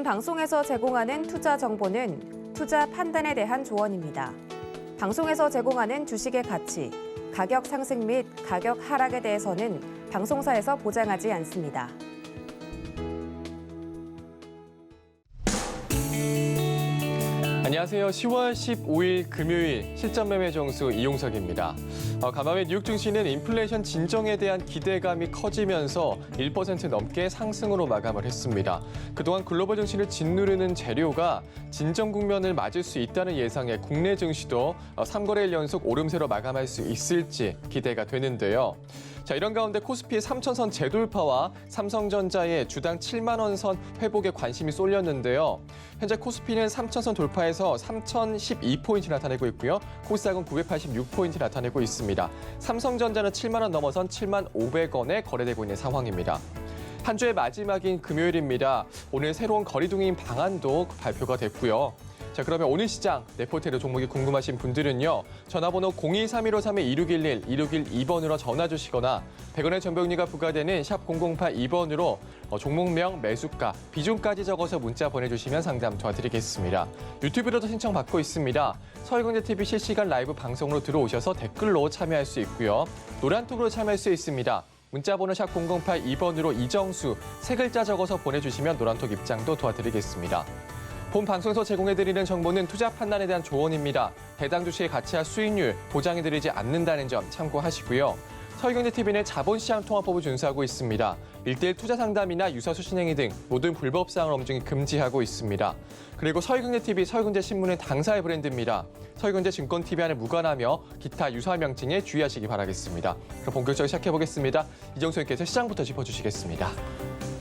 본 방송에서 제공하는 투자 정보는 투자 판단에 대한 조언입니다. 방송에서 제공하는 주식의 가치, 가격 상승 및 가격 하락에 대해서는 방송사에서 보장하지 않습니다. 안녕하세요. 10월 15일 금요일 실전 매매 정수 이용석입니다. 간밤에 뉴욕 증시는 인플레이션 진정에 대한 기대감이 커지면서 1% 넘게 상승으로 마감을 했습니다. 그동안 글로벌 증시를 짓누르는 재료가 진정 국면을 맞을 수 있다는 예상에 국내 증시도 3거래일 연속 오름세로 마감할 수 있을지 기대가 되는데요. 자, 이런 가운데 코스피의 3,000선 재돌파와 삼성전자의 주당 7만 원 선 회복에 관심이 쏠렸는데요. 현재 코스피는 3,000선 돌파해서 3,012포인트 나타내고 있고요. 코스닥은 986포인트 나타내고 있습니다. 삼성전자는 7만 원 넘어선 7만 500원에 거래되고 있는 상황입니다. 한 주의 마지막인 금요일입니다. 오늘 새로운 거리두기 방안도 발표가 됐고요. 자, 그러면 오늘 시장 네포테르 종목이 궁금하신 분들은요. 전화번호 023153-2611, 2612번으로 전화 주시거나 100원의 정보용료가 부과되는 샵 0082번으로 종목명, 매수가, 비중까지 적어서 문자 보내주시면 상담 도와드리겠습니다. 유튜브로도 신청받고 있습니다. 서울경제TV 실시간 라이브 방송으로 들어오셔서 댓글로 참여할 수 있고요. 노란톡으로 참여할 수 있습니다. 문자번호 샵 0082번으로 이정수, 세 글자 적어서 보내주시면 노란톡 입장도 도와드리겠습니다. 본 방송에서 제공해드리는 정보는 투자 판단에 대한 조언입니다. 해당 주식의 가치와 수익률 보장해드리지 않는다는 점 참고하시고요. 서울경제TV는 자본시장 통화법을 준수하고 있습니다. 1:1 투자 상담이나 유사수 신행위 등 모든 불법 사항을 엄중히 금지하고 있습니다. 그리고 서울경제TV, 서울경제신문은 당사의 브랜드입니다. 서울경제증권TV와는 무관하며 기타 유사 명칭에 주의하시기 바라겠습니다. 그럼 본격적으로 시작해보겠습니다. 이정수님께서 시장부터 짚어주시겠습니다.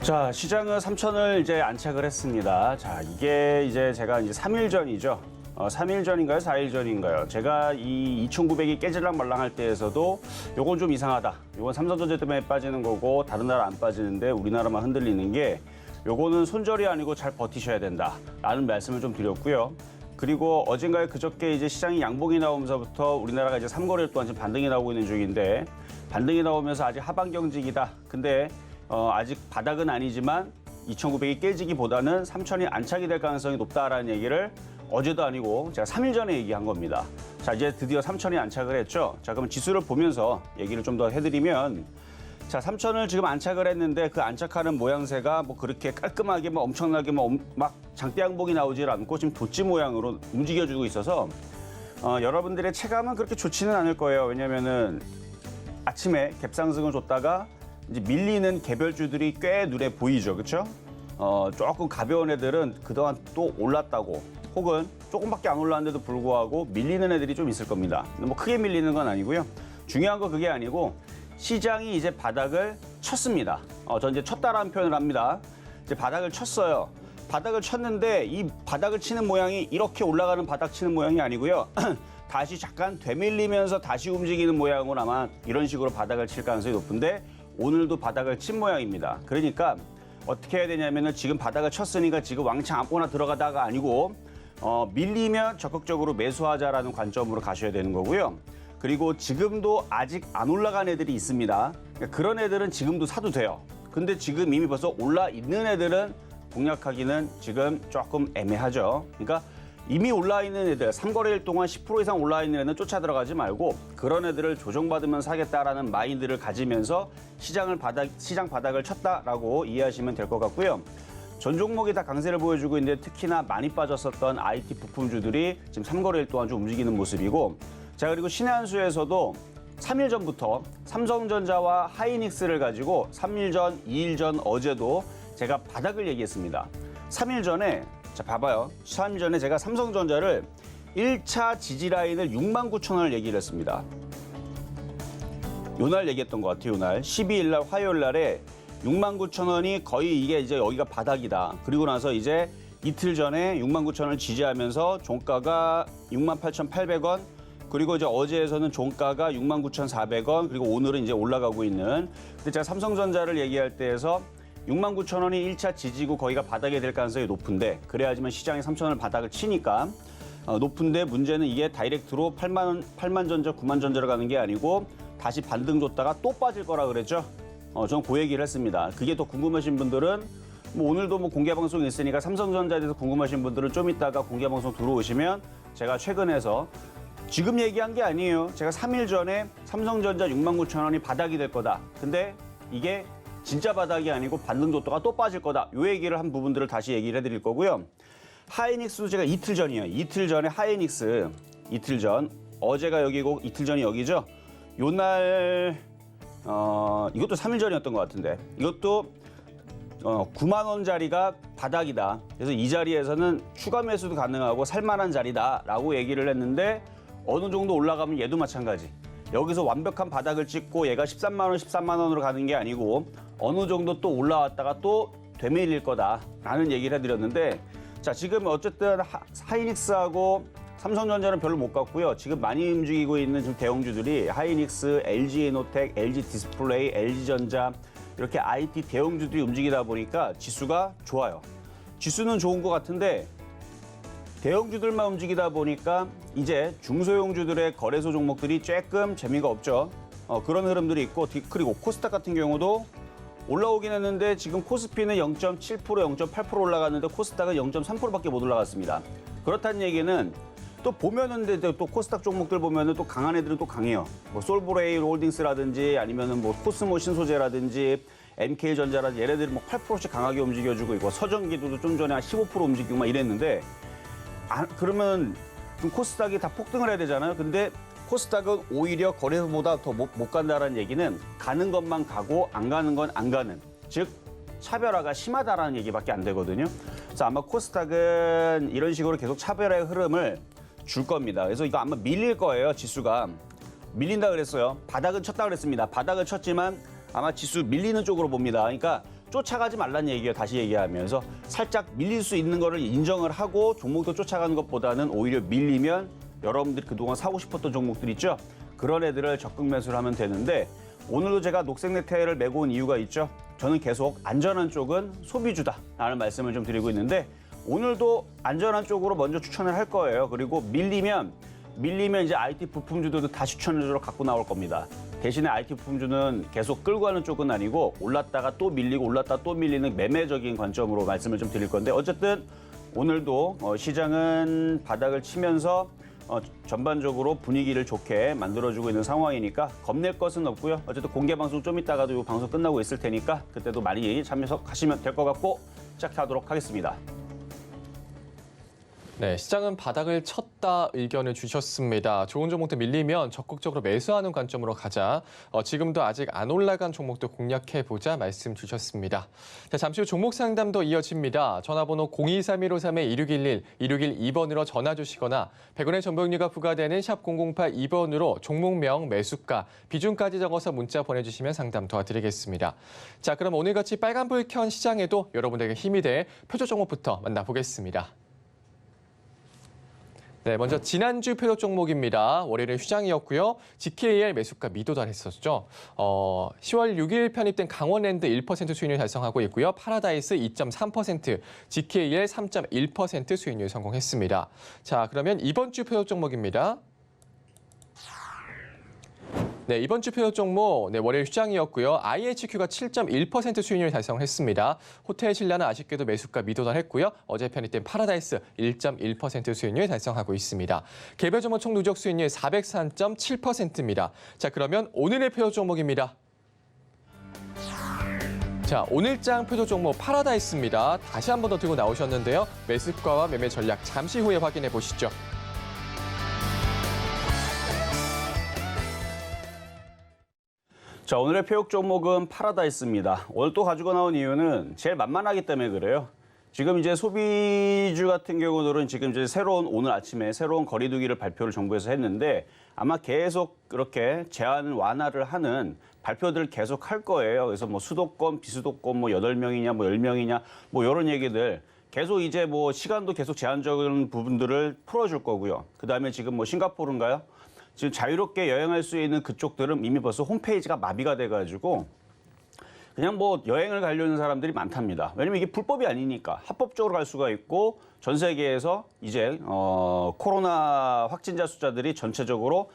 자, 시장은 3천을 이제 안착을 했습니다. 자, 이게 이제 제가 이제 3일 전이죠. 3일 전인가요? 4일 전인가요? 제가 이 2,900이 깨질랑 말랑할 때에서도 요건 좀 이상하다. 요건 삼성전자 때문에 빠지는 거고 다른 나라 안 빠지는데 우리나라만 흔들리는 게 요거는 손절이 아니고 잘 버티셔야 된다라는 말씀을 좀 드렸고요. 그리고 어젠가에 그저께 이제 시장이 양봉이 나오면서부터 우리나라가 이제 3거래일 동안 지금 반등이 나오고 있는 중인데 반등이 나오면서 아직 하방 경직이다. 근데 아직 바닥은 아니지만 2,900이 깨지기보다는 3,000이 안착이 될 가능성이 높다라는 얘기를 어제도 아니고 제가 3일 전에 얘기한 겁니다. 자, 이제 드디어 3,000이 안착을 했죠. 자, 그럼 지수를 보면서 얘기를 좀 더 해드리면 자, 3,000을 지금 안착을 했는데 그 안착하는 모양새가 뭐 그렇게 깔끔하게 뭐 엄청나게 막 장대 양봉이 나오질 않고 지금 도치 모양으로 움직여주고 있어서 여러분들의 체감은 그렇게 좋지는 않을 거예요. 왜냐면은 아침에 갭상승을 줬다가 이제 밀리는 개별주들이 꽤 눈에 보이죠. 그렇죠? 조금 가벼운 애들은 그동안 또 올랐다고 혹은 조금밖에 안 올랐는데도 불구하고 밀리는 애들이 좀 있을 겁니다. 뭐 크게 밀리는 건 아니고요. 중요한 건 그게 아니고 시장이 이제 바닥을 쳤습니다. 전 이제 쳤다라는 표현을 합니다. 이제 바닥을 쳤어요. 바닥을 쳤는데 이 바닥을 치는 모양이 이렇게 올라가는 바닥 치는 모양이 아니고요. 다시 잠깐 되밀리면서 다시 움직이는 모양으로 아마 이런 식으로 바닥을 칠 가능성이 높은데 오늘도 바닥을 친 모양입니다. 그러니까 어떻게 해야 되냐면은 지금 바닥을 쳤으니까 지금 왕창 아무거나 들어가다가 아니고 밀리면 적극적으로 매수하자라는 관점으로 가셔야 되는 거고요. 그리고 지금도 아직 안 올라간 애들이 있습니다. 그러니까 그런 애들은 지금도 사도 돼요. 근데 지금 이미 벌써 올라 있는 애들은 공략하기는 지금 조금 애매하죠. 그러니까 이미 올라 있는 애들, 3거래일 동안 10% 이상 올라 있는 애는 쫓아 들어가지 말고 그런 애들을 조정받으면 사겠다라는 마인드를 가지면서 시장 바닥을 쳤다라고 이해하시면 될 것 같고요. 전 종목이 다 강세를 보여주고 있는데 특히나 많이 빠졌었던 IT 부품주들이 지금 3거래일 동안 좀 움직이는 모습이고 자, 그리고 신의 한 수에서도 3일 전부터 삼성전자와 하이닉스를 가지고 3일 전, 2일 전 어제도 제가 바닥을 얘기했습니다. 3일 전에 자, 봐봐요. 3일 전에 제가 삼성전자를 1차 지지라인을 69,000원을 얘기를 했습니다. 요날 얘기했던 것 같아요. 요날 12일 날 화요일 날에 69,000원이 거의 이게 이제 여기가 바닥이다. 그리고 나서 이제 이틀 전에 69,000원을 지지하면서 종가가 68,800원 그리고 이제 어제에서는 종가가 69,400원 그리고 오늘은 이제 올라가고 있는 근데 제가 삼성전자를 얘기할 때에서 69,000원이 1차 지지고 거기가 바닥이 될 가능성이 높은데 그래야지만 시장이 3,000원을 바닥을 치니까 높은데 문제는 이게 다이렉트로 8만 전자, 9만 전자로 가는 게 아니고 다시 반등 줬다가 또 빠질 거라 그랬죠. 저는 그 얘기를 했습니다. 그게 더 궁금하신 분들은 뭐 오늘도 뭐 공개 방송이 있으니까 삼성전자에 대해서 궁금하신 분들은 좀 이따가 공개 방송 들어오시면 제가 최근에서 지금 얘기한 게 아니에요. 제가 3일 전에 삼성전자 69,000원이 바닥이 될 거다. 근데 이게 진짜 바닥이 아니고 반등도가 또 빠질 거다. 요 얘기를 한 부분들을 다시 얘기를 해드릴 거고요. 하이닉스도 제가 이틀 전이에요. 이틀 전에 하이닉스, 이틀 전, 어제가 여기고 이틀 전이 여기죠. 요날 이것도 3일 전이었던 것 같은데 이것도 9만 원짜리가 바닥이다. 그래서 이 자리에서는 추가 매수도 가능하고 살만한 자리다라고 얘기를 했는데 어느 정도 올라가면 얘도 마찬가지. 여기서 완벽한 바닥을 찍고 얘가 13만 원, 13만 원으로 가는 게 아니고 어느 정도 또 올라왔다가 또 되밀릴 거다라는 얘기를 해드렸는데 자 지금 어쨌든 하이닉스하고 삼성전자는 별로 못 갔고요. 지금 많이 움직이고 있는 지금 대형주들이 하이닉스, LG에너텍, LG디스플레이, LG전자 이렇게 IT 대형주들이 움직이다 보니까 지수가 좋아요. 지수는 좋은 것 같은데 대형주들만 움직이다 보니까 이제 중소형주들의 거래소 종목들이 조금 재미가 없죠. 그런 흐름들이 있고 그리고 코스닥 같은 경우도 올라오긴 했는데 지금 코스피는 0.7%, 0.8% 올라갔는데 코스닥은 0.3%밖에 못 올라갔습니다. 그렇다는 얘기는 또 보면은 또 코스닥 종목들 보면은 또 강한 애들은 또 강해요. 뭐 솔브레이 홀딩스라든지 아니면은 뭐 코스모 신소재라든지 MK전자라든지 얘네들이 뭐 8%씩 강하게 움직여주고 있고 서전기도 좀 전에 한 15% 움직이고 막 이랬는데 그러면 좀 코스닥이 다 폭등을 해야 되잖아요. 근데 코스닥은 오히려 거래소보다 더 못 간다라는 얘기는 가는 것만 가고 안 가는 건 안 가는 즉 차별화가 심하다라는 얘기밖에 안 되거든요. 그래서 아마 코스닥은 이런 식으로 계속 차별화의 흐름을 줄 겁니다. 그래서 이거 아마 밀릴 거예요. 지수가 밀린다 그랬어요. 바닥은 쳤다 그랬습니다. 바닥은 쳤지만 아마 지수 밀리는 쪽으로 봅니다. 그러니까 쫓아가지 말라는 얘기예요. 다시 얘기하면서 살짝 밀릴 수 있는 거를 인정을 하고 종목도 쫓아가는 것보다는 오히려 밀리면 여러분들이 그동안 사고 싶었던 종목들 있죠. 그런 애들을 적극 매수를 하면 되는데 오늘도 제가 녹색 넥타이를 메고 온 이유가 있죠. 저는 계속 안전한 쪽은 소비주다라는 말씀을 좀 드리고 있는데 오늘도 안전한 쪽으로 먼저 추천을 할 거예요. 그리고 밀리면 이제 IT 부품주들도 다 추천주로 갖고 나올 겁니다. 대신에 IT 부품주는 계속 끌고 가는 쪽은 아니고 올랐다가 또 밀리고 올랐다가 또 밀리는 매매적인 관점으로 말씀을 좀 드릴 건데 어쨌든 오늘도 시장은 바닥을 치면서 전반적으로 분위기를 좋게 만들어주고 있는 상황이니까 겁낼 것은 없고요. 어쨌든 공개 방송 좀 이따가도 이 방송 끝나고 있을 테니까 그때도 많이 참여하시면 될 것 같고 시작하도록 하겠습니다. 네, 시장은 바닥을 쳤다 의견을 주셨습니다. 좋은 종목들 밀리면 적극적으로 매수하는 관점으로 가자. 지금도 아직 안 올라간 종목도 공략해보자 말씀 주셨습니다. 자, 잠시 후 종목 상담도 이어집니다. 전화번호 023153-2611, 2612번으로 전화 주시거나 100원의 정보용료가 부과되는 샵 0082번으로 종목명, 매수가, 비중까지 적어서 문자 보내주시면 상담 도와드리겠습니다. 자, 그럼 오늘같이 빨간불 켠 시장에도 여러분들에게 힘이 될 표적 종목부터 만나보겠습니다. 네, 먼저 지난주 표적 종목입니다. 월요일에 휴장이었고요. GKL 매수가 미도달했었죠. 10월 6일 편입된 강원랜드 1% 수익률 달성하고 있고요. 파라다이스 2.3%, GKL 3.1% 수익률 성공했습니다. 자, 그러면 이번 주 표적 종목입니다. 네, 이번 주 표적 종목 월요일 휴장이었고요. IHQ가 7.1% 수익률 달성했습니다. 호텔 신라는 아쉽게도 매수가 미도달했고요. 어제 편입된 파라다이스 1.1% 수익률 달성하고 있습니다. 개별 종목 총 누적 수익률 403.7%입니다. 자, 그러면 오늘의 표적 종목입니다. 자, 오늘장 표적 종목 파라다이스입니다. 다시 한 번 더 들고 나오셨는데요. 매수가와 매매 전략 잠시 후에 확인해 보시죠. 자, 오늘의 표적 종목은 파라다이스입니다. 오늘 또 가지고 나온 이유는 제일 만만하기 때문에 그래요. 지금 이제 소비주 같은 경우들은 지금 이제 오늘 아침에 새로운 거리두기를 발표를 정부에서 했는데 아마 계속 그렇게 제한 완화를 하는 발표들을 계속 할 거예요. 그래서 뭐 수도권, 비수도권 뭐 8명이냐, 뭐 10명이냐, 뭐 이런 얘기들 계속 이제 뭐 시간도 계속 제한적인 부분들을 풀어줄 거고요. 그 다음에 지금 뭐 싱가포르인가요? 지금 자유롭게 여행할 수 있는 그쪽들은 이미 벌써 홈페이지가 마비가 돼가지고 그냥 뭐 여행을 가려는 사람들이 많답니다. 왜냐면 이게 불법이 아니니까 합법적으로 갈 수가 있고 전 세계에서 이제 코로나 확진자 숫자들이 전체적인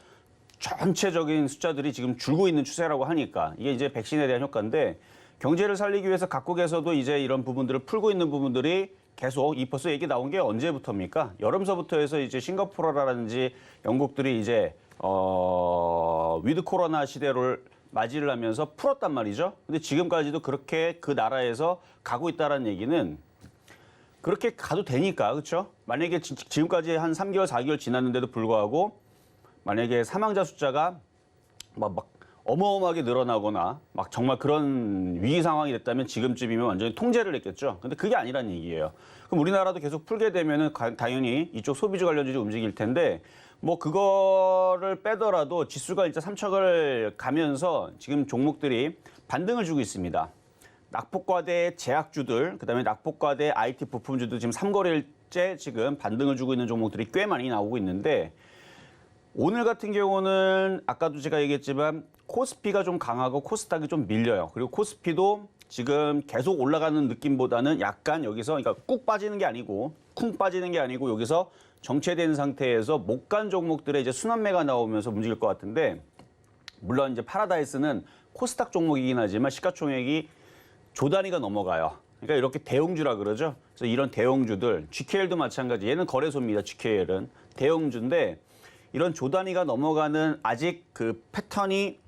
숫자들이 지금 줄고 있는 추세라고 하니까 이게 이제 백신에 대한 효과인데 경제를 살리기 위해서 각국에서도 이제 이런 부분들을 풀고 있는 부분들이 계속 이 벌써 얘기 나온 게 언제부터입니까? 여름서부터 해서 이제 싱가포르라든지 영국들이 이제 위드 코로나 시대를 맞이를 하면서 풀었단 말이죠. 근데 지금까지도 그렇게 그 나라에서 가고 있다는 얘기는 그렇게 가도 되니까, 그렇죠? 만약에 지금까지 한 3개월, 4개월 지났는데도 불구하고 만약에 사망자 숫자가 막 어마어마하게 늘어나거나 막 정말 그런 위기 상황이 됐다면 지금쯤이면 완전히 통제를 했겠죠. 근데 그게 아니란 얘기예요. 그럼 우리나라도 계속 풀게 되면은 당연히 이쪽 소비주 관련주들이 움직일 텐데 뭐 그거를 빼더라도 지수가 일단 3척을 가면서 지금 종목들이 반등을 주고 있습니다. 낙폭과대 제약주들, 그다음에 낙폭과대 IT 부품주도 지금 3거래일째 지금 반등을 주고 있는 종목들이 꽤 많이 나오고 있는데 오늘 같은 경우는 아까도 제가 얘기했지만 코스피가 좀 강하고 코스닥이 좀 밀려요. 그리고 코스피도 지금 계속 올라가는 느낌보다는 약간 여기서 그러니까 꾹 빠지는 게 아니고 쿵 빠지는 게 아니고 여기서 정체된 상태에서 못 간 종목들의 이제 순환매가 나오면서 움직일 것 같은데 물론 이제 파라다이스는 코스닥 종목이긴 하지만 시가총액이 조 단위가 넘어가요. 그러니까 이렇게 대형주라 그러죠. 그래서 이런 대형주들, GKL도 마찬가지. 얘는 거래소입니다. GKL은 대형주인데 이런 조 단위가 넘어가는 아직 그 패턴이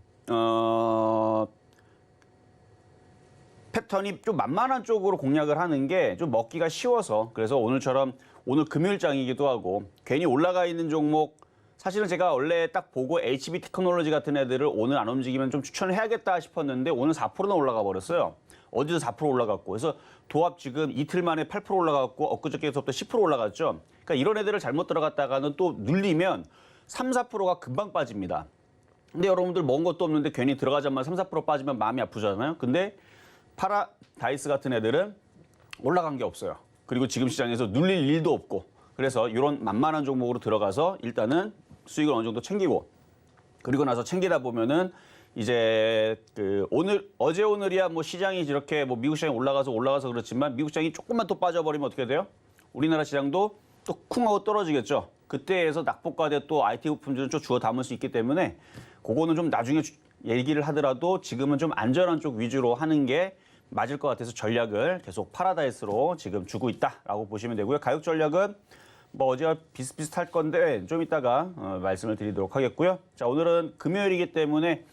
좀 만만한 쪽으로 공략을 하는 게 좀 먹기가 쉬워서 그래서 오늘처럼 오늘 금요일장이기도 하고 괜히 올라가 있는 종목 사실은 제가 원래 딱 보고 HB 테크놀로지 같은 애들을 오늘 안 움직이면 좀 추천을 해야겠다 싶었는데 오늘 4%나 올라가 버렸어요. 어디서 4% 올라갔고 그래서 도합 지금 이틀 만에 8% 올라갔고 엊그저께서부터 10% 올라갔죠. 그러니까 이런 애들을 잘못 들어갔다가는 또 눌리면 3, 4%가 금방 빠집니다. 근데 여러분들 먹은 것도 없는데 괜히 들어가자마자 3, 4% 빠지면 마음이 아프잖아요. 근데 파라다이스 같은 애들은 올라간 게 없어요. 그리고 지금 시장에서 눌릴 일도 없고 그래서 이런 만만한 종목으로 들어가서 일단은 수익을 어느 정도 챙기고 그리고 나서 챙기다 보면은 이제 그 어제 오늘이야 뭐 시장이 이렇게 뭐 미국 시장이 올라가서 그렇지만 미국 시장이 조금만 또 빠져버리면 어떻게 돼요? 우리나라 시장도 또 쿵하고 떨어지겠죠. 그때에서 낙폭과대 또 IT 부품들은 좀 주워 담을 수 있기 때문에 그거는 좀 나중에 얘기를 하더라도 지금은 좀 안전한 쪽 위주로 하는 게 맞을 것 같아서 전략을 계속 파라다이스로 지금 주고 있다라고 보시면 되고요. 가격 전략은 뭐 어제와 비슷비슷할 건데 좀 이따가 말씀을 드리도록 하겠고요. 자, 오늘은 금요일이기 때문에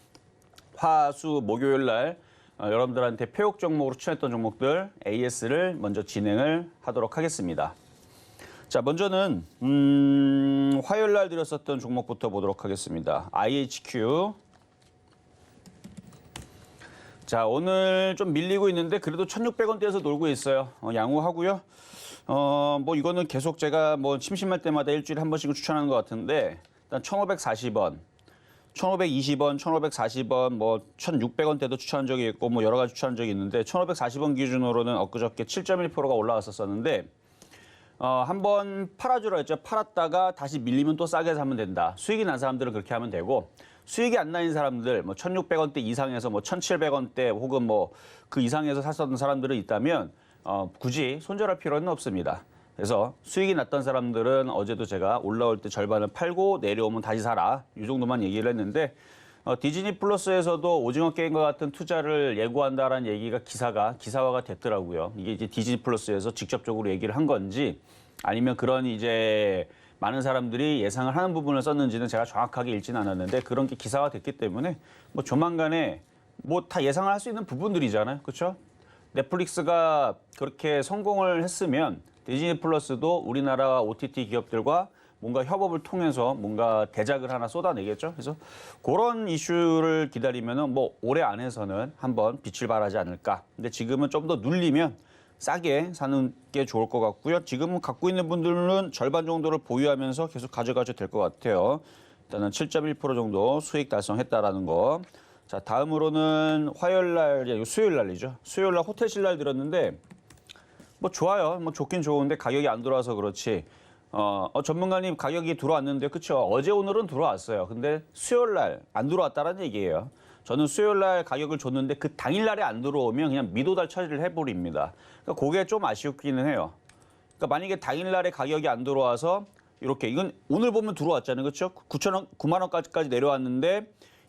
화수 목요일 날 여러분들한테 폐옥 종목으로 추천했던 종목들 AS를 먼저 진행을 하도록 하겠습니다. 자, 먼저는 화요일 날 드렸었던 종목부터 보도록 하겠습니다. IHQ. 자, 오늘 좀 밀리고 있는데 그래도 1,600원대에서 놀고 있어요. 양호하고요. 뭐 이거는 계속 제가 뭐 심심할 때마다 일주일에 한 번씩은 추천하는 것 같은데 일단 1,540원, 1,520원, 1,540원, 뭐 1,600원대도 추천한 적이 있고 뭐 여러 가지 추천한 적이 있는데 1,540원 기준으로는 엊그저께 7.1%가 올라왔었는데 한번 팔아주라 했죠. 팔았다가 다시 밀리면 또 싸게 사면 된다. 수익이 난 사람들은 그렇게 하면 되고 수익이 안 나는 사람들 뭐 1,600원대 이상에서 뭐 1,700원대 혹은 뭐 그 이상에서 샀었던 사람들은 있다면 굳이 손절할 필요는 없습니다. 그래서 수익이 났던 사람들은 어제도 제가 올라올 때 절반을 팔고 내려오면 다시 사라. 이 정도만 얘기를 했는데 디즈니 플러스에서도 오징어 게임과 같은 투자를 예고한다라는 얘기가 기사화가 됐더라고요. 이게 이제 디즈니 플러스에서 직접적으로 얘기를 한 건지 아니면 그런 이제 많은 사람들이 예상을 하는 부분을 썼는지는 제가 정확하게 읽지는 않았는데 그런 게 기사화 됐기 때문에 뭐 조만간에 뭐 다 예상을 할 수 있는 부분들이잖아요. 그렇죠? 넷플릭스가 그렇게 성공을 했으면 디즈니 플러스도 우리나라 OTT 기업들과 뭔가 협업을 통해서 뭔가 대작을 하나 쏟아내겠죠. 그래서 그런 이슈를 기다리면은 뭐 올해 안에서는 한번 빛을 발하지 않을까. 근데 지금은 좀 더 눌리면 싸게 사는 게 좋을 것 같고요. 지금은 갖고 있는 분들은 절반 정도를 보유하면서 계속 가져가셔도 될 것 같아요. 일단은 7.1% 정도 수익 달성했다라는 거. 자, 다음으로는 수요일 날이죠. 수요일 날 호텔신랄 들었는데 뭐 좋아요. 뭐 좋긴 좋은데 가격이 안 들어와서 그렇지. 전문가님 가격이 들어왔는데 그렇죠. 어제 오늘은 들어왔어요. 근데 수요일 날 안 들어왔다는 얘기예요. 저는 수요일 날 가격을 줬는데 그 당일 날에 안 들어오면 그냥 미도달 처리를 해버립니다. 그러니까 그게 좀 아쉽기는 해요. 그러니까 만약에 당일 날에 가격이 안 들어와서 이렇게 이건 오늘 보면 들어왔잖아요. 그렇죠? 9만 원까지 내려왔는데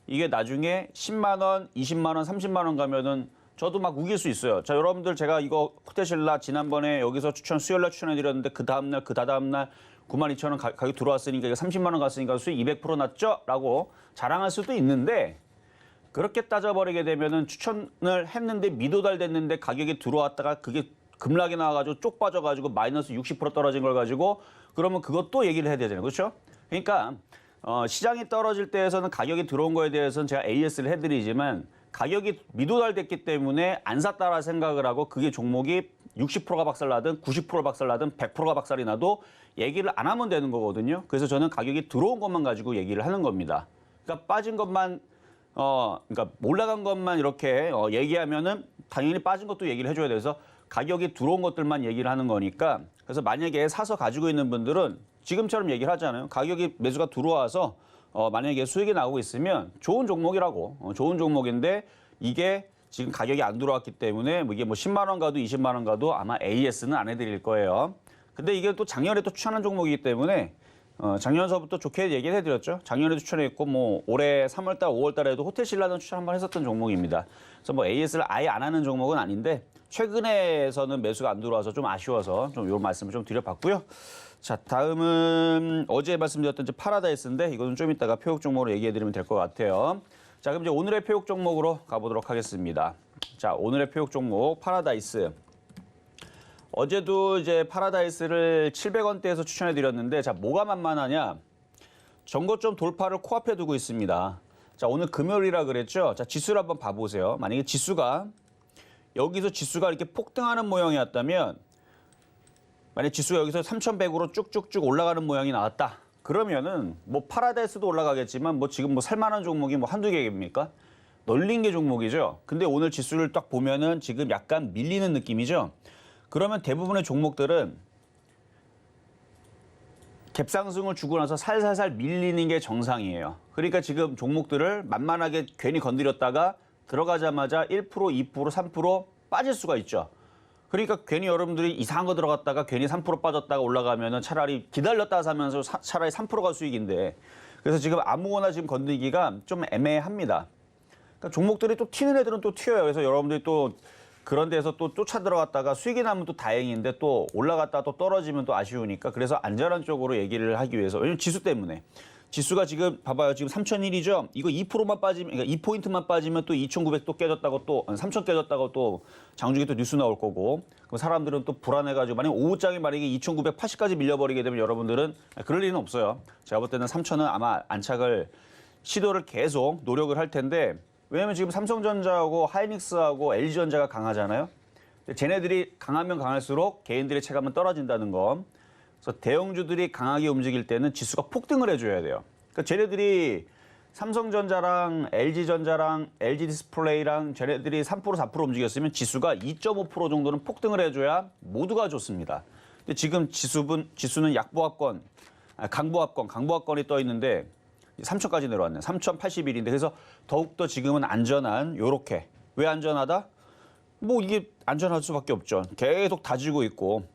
이게 나중에 10만 원, 20만 원, 30만 원 가면은 저도 막 우길 수 있어요. 자, 여러분들 제가 이거 호텔신라 지난번에 여기서 수요일날 추천해드렸는데 그 다음날 92,000원 가격 들어왔으니까 이거 30만 원 갔으니까 수익 200% 났죠? 라고 자랑할 수도 있는데 그렇게 따져버리게 되면은 추천을 했는데 미도달됐는데 가격이 들어왔다가 그게 급락이 나와가지고 쪽 빠져가지고 마이너스 60% 떨어진 걸 가지고 그러면 그것도 얘기를 해야 되잖아요. 그렇죠? 그러니까 시장이 떨어질 때에서는 가격이 들어온 거에 대해서는 제가 AS를 해드리지만 가격이 미도달됐기 때문에 안 샀다라 생각을 하고 그게 종목이 60%가 박살나든 90%가 박살나든 100%가 박살이 나도 얘기를 안 하면 되는 거거든요. 그래서 저는 가격이 들어온 것만 가지고 얘기를 하는 겁니다. 그러니까 빠진 것만 그러니까 올라간 것만 이렇게 얘기하면은 당연히 빠진 것도 얘기를 해줘야 돼서 가격이 들어온 것들만 얘기를 하는 거니까 그래서 만약에 사서 가지고 있는 분들은 지금처럼 얘기를 하잖아요. 가격이 매수가 들어와서 만약에 수익이 나오고 있으면 좋은 종목이라고 좋은 종목인데 이게 지금 가격이 안 들어왔기 때문에 이게 뭐 10만 원 가도 20만 원 가도 아마 AS는 안 해드릴 거예요. 근데 이게 또 작년에 또 추천한 종목이기 때문에 작년서부터 좋게 얘기를 해드렸죠. 작년에도 추천했고 뭐 올해 3월달, 5월달에도 호텔신라는 추천 한번 했었던 종목입니다. 그래서 뭐 AS를 아예 안 하는 종목은 아닌데 최근에서는 매수가 안 들어와서 좀 아쉬워서 좀 요 말씀을 좀 드려봤고요. 자, 다음은 어제 말씀드렸던 이제 파라다이스인데 이거는 좀 이따가 표육 종목으로 얘기해드리면 될 것 같아요. 자, 그럼 이제 오늘의 표육 종목으로 가보도록 하겠습니다. 자, 오늘의 표육 종목 파라다이스. 어제도 이제 파라다이스를 700원대에서 추천해드렸는데 자, 뭐가 만만하냐? 전고점 돌파를 코앞에 두고 있습니다. 자, 오늘 금요일이라 그랬죠? 자, 지수를 한번 봐보세요. 만약에 지수가 여기서 지수가 이렇게 폭등하는 모양이었다면 만약 지수가 여기서 3,100으로 쭉쭉쭉 올라가는 모양이 나왔다. 그러면은 뭐 파라다이스도 올라가겠지만 뭐 지금 뭐 살만한 종목이 뭐 한두 개입니까? 널린 게 종목이죠. 근데 오늘 지수를 딱 보면은 지금 약간 밀리는 느낌이죠. 그러면 대부분의 종목들은 갭상승을 주고 나서 살살살 밀리는 게 정상이에요. 그러니까 지금 종목들을 만만하게 괜히 건드렸다가 들어가자마자 1%, 2%, 3% 빠질 수가 있죠. 그러니까 괜히 여러분들이 이상한 거 들어갔다가 괜히 3% 빠졌다가 올라가면은 차라리 기다렸다 사면서 차라리 3%가 수익인데 그래서 지금 아무거나 지금 건드리기가 좀 애매합니다. 그러니까 종목들이 또 튀는 애들은 또 튀어요. 그래서 여러분들이 또 그런 데서 또 쫓아 들어갔다가 수익이 나면 또 다행인데 또 올라갔다 또 떨어지면 또 아쉬우니까 그래서 안전한 쪽으로 얘기를 하기 위해서 왜냐면 지수 때문에 지수가 지금 봐봐요. 지금 3,001이죠. 이거 2%만 빠지면 그러니까 2포인트만 빠지면 또 2,900 또 깨졌다고 또 3,000 깨졌다고 또 장중에 또 뉴스 나올 거고 그럼 사람들은 또 불안해가지고 만약 오후장에 만약에 2,980까지 밀려버리게 되면 여러분들은 그럴 일은 없어요. 제가 볼 때는 3,000은 아마 안착을 시도를 계속 노력을 할 텐데 왜냐면 지금 삼성전자하고 하이닉스하고 LG전자가 강하잖아요. 쟤네들이 강하면 강할수록 개인들의 체감은 떨어진다는 거. 그래서 대형주들이 강하게 움직일 때는 지수가 폭등을 해줘야 돼요. 그러니까 쟤네들이 삼성전자랑 LG전자랑 LG디스플레이랑 쟤네들이 3%, 4% 움직였으면 지수가 2.5% 정도는 폭등을 해줘야 모두가 좋습니다. 근데 지금 지수는 약보합권, 강보합권이 떠 있는데 3,000까지 내려왔네. 3,081인데 그래서 더욱더 지금은 안전한 요렇게. 왜 안전하다? 뭐 이게 안전할 수밖에 없죠. 계속 다지고 있고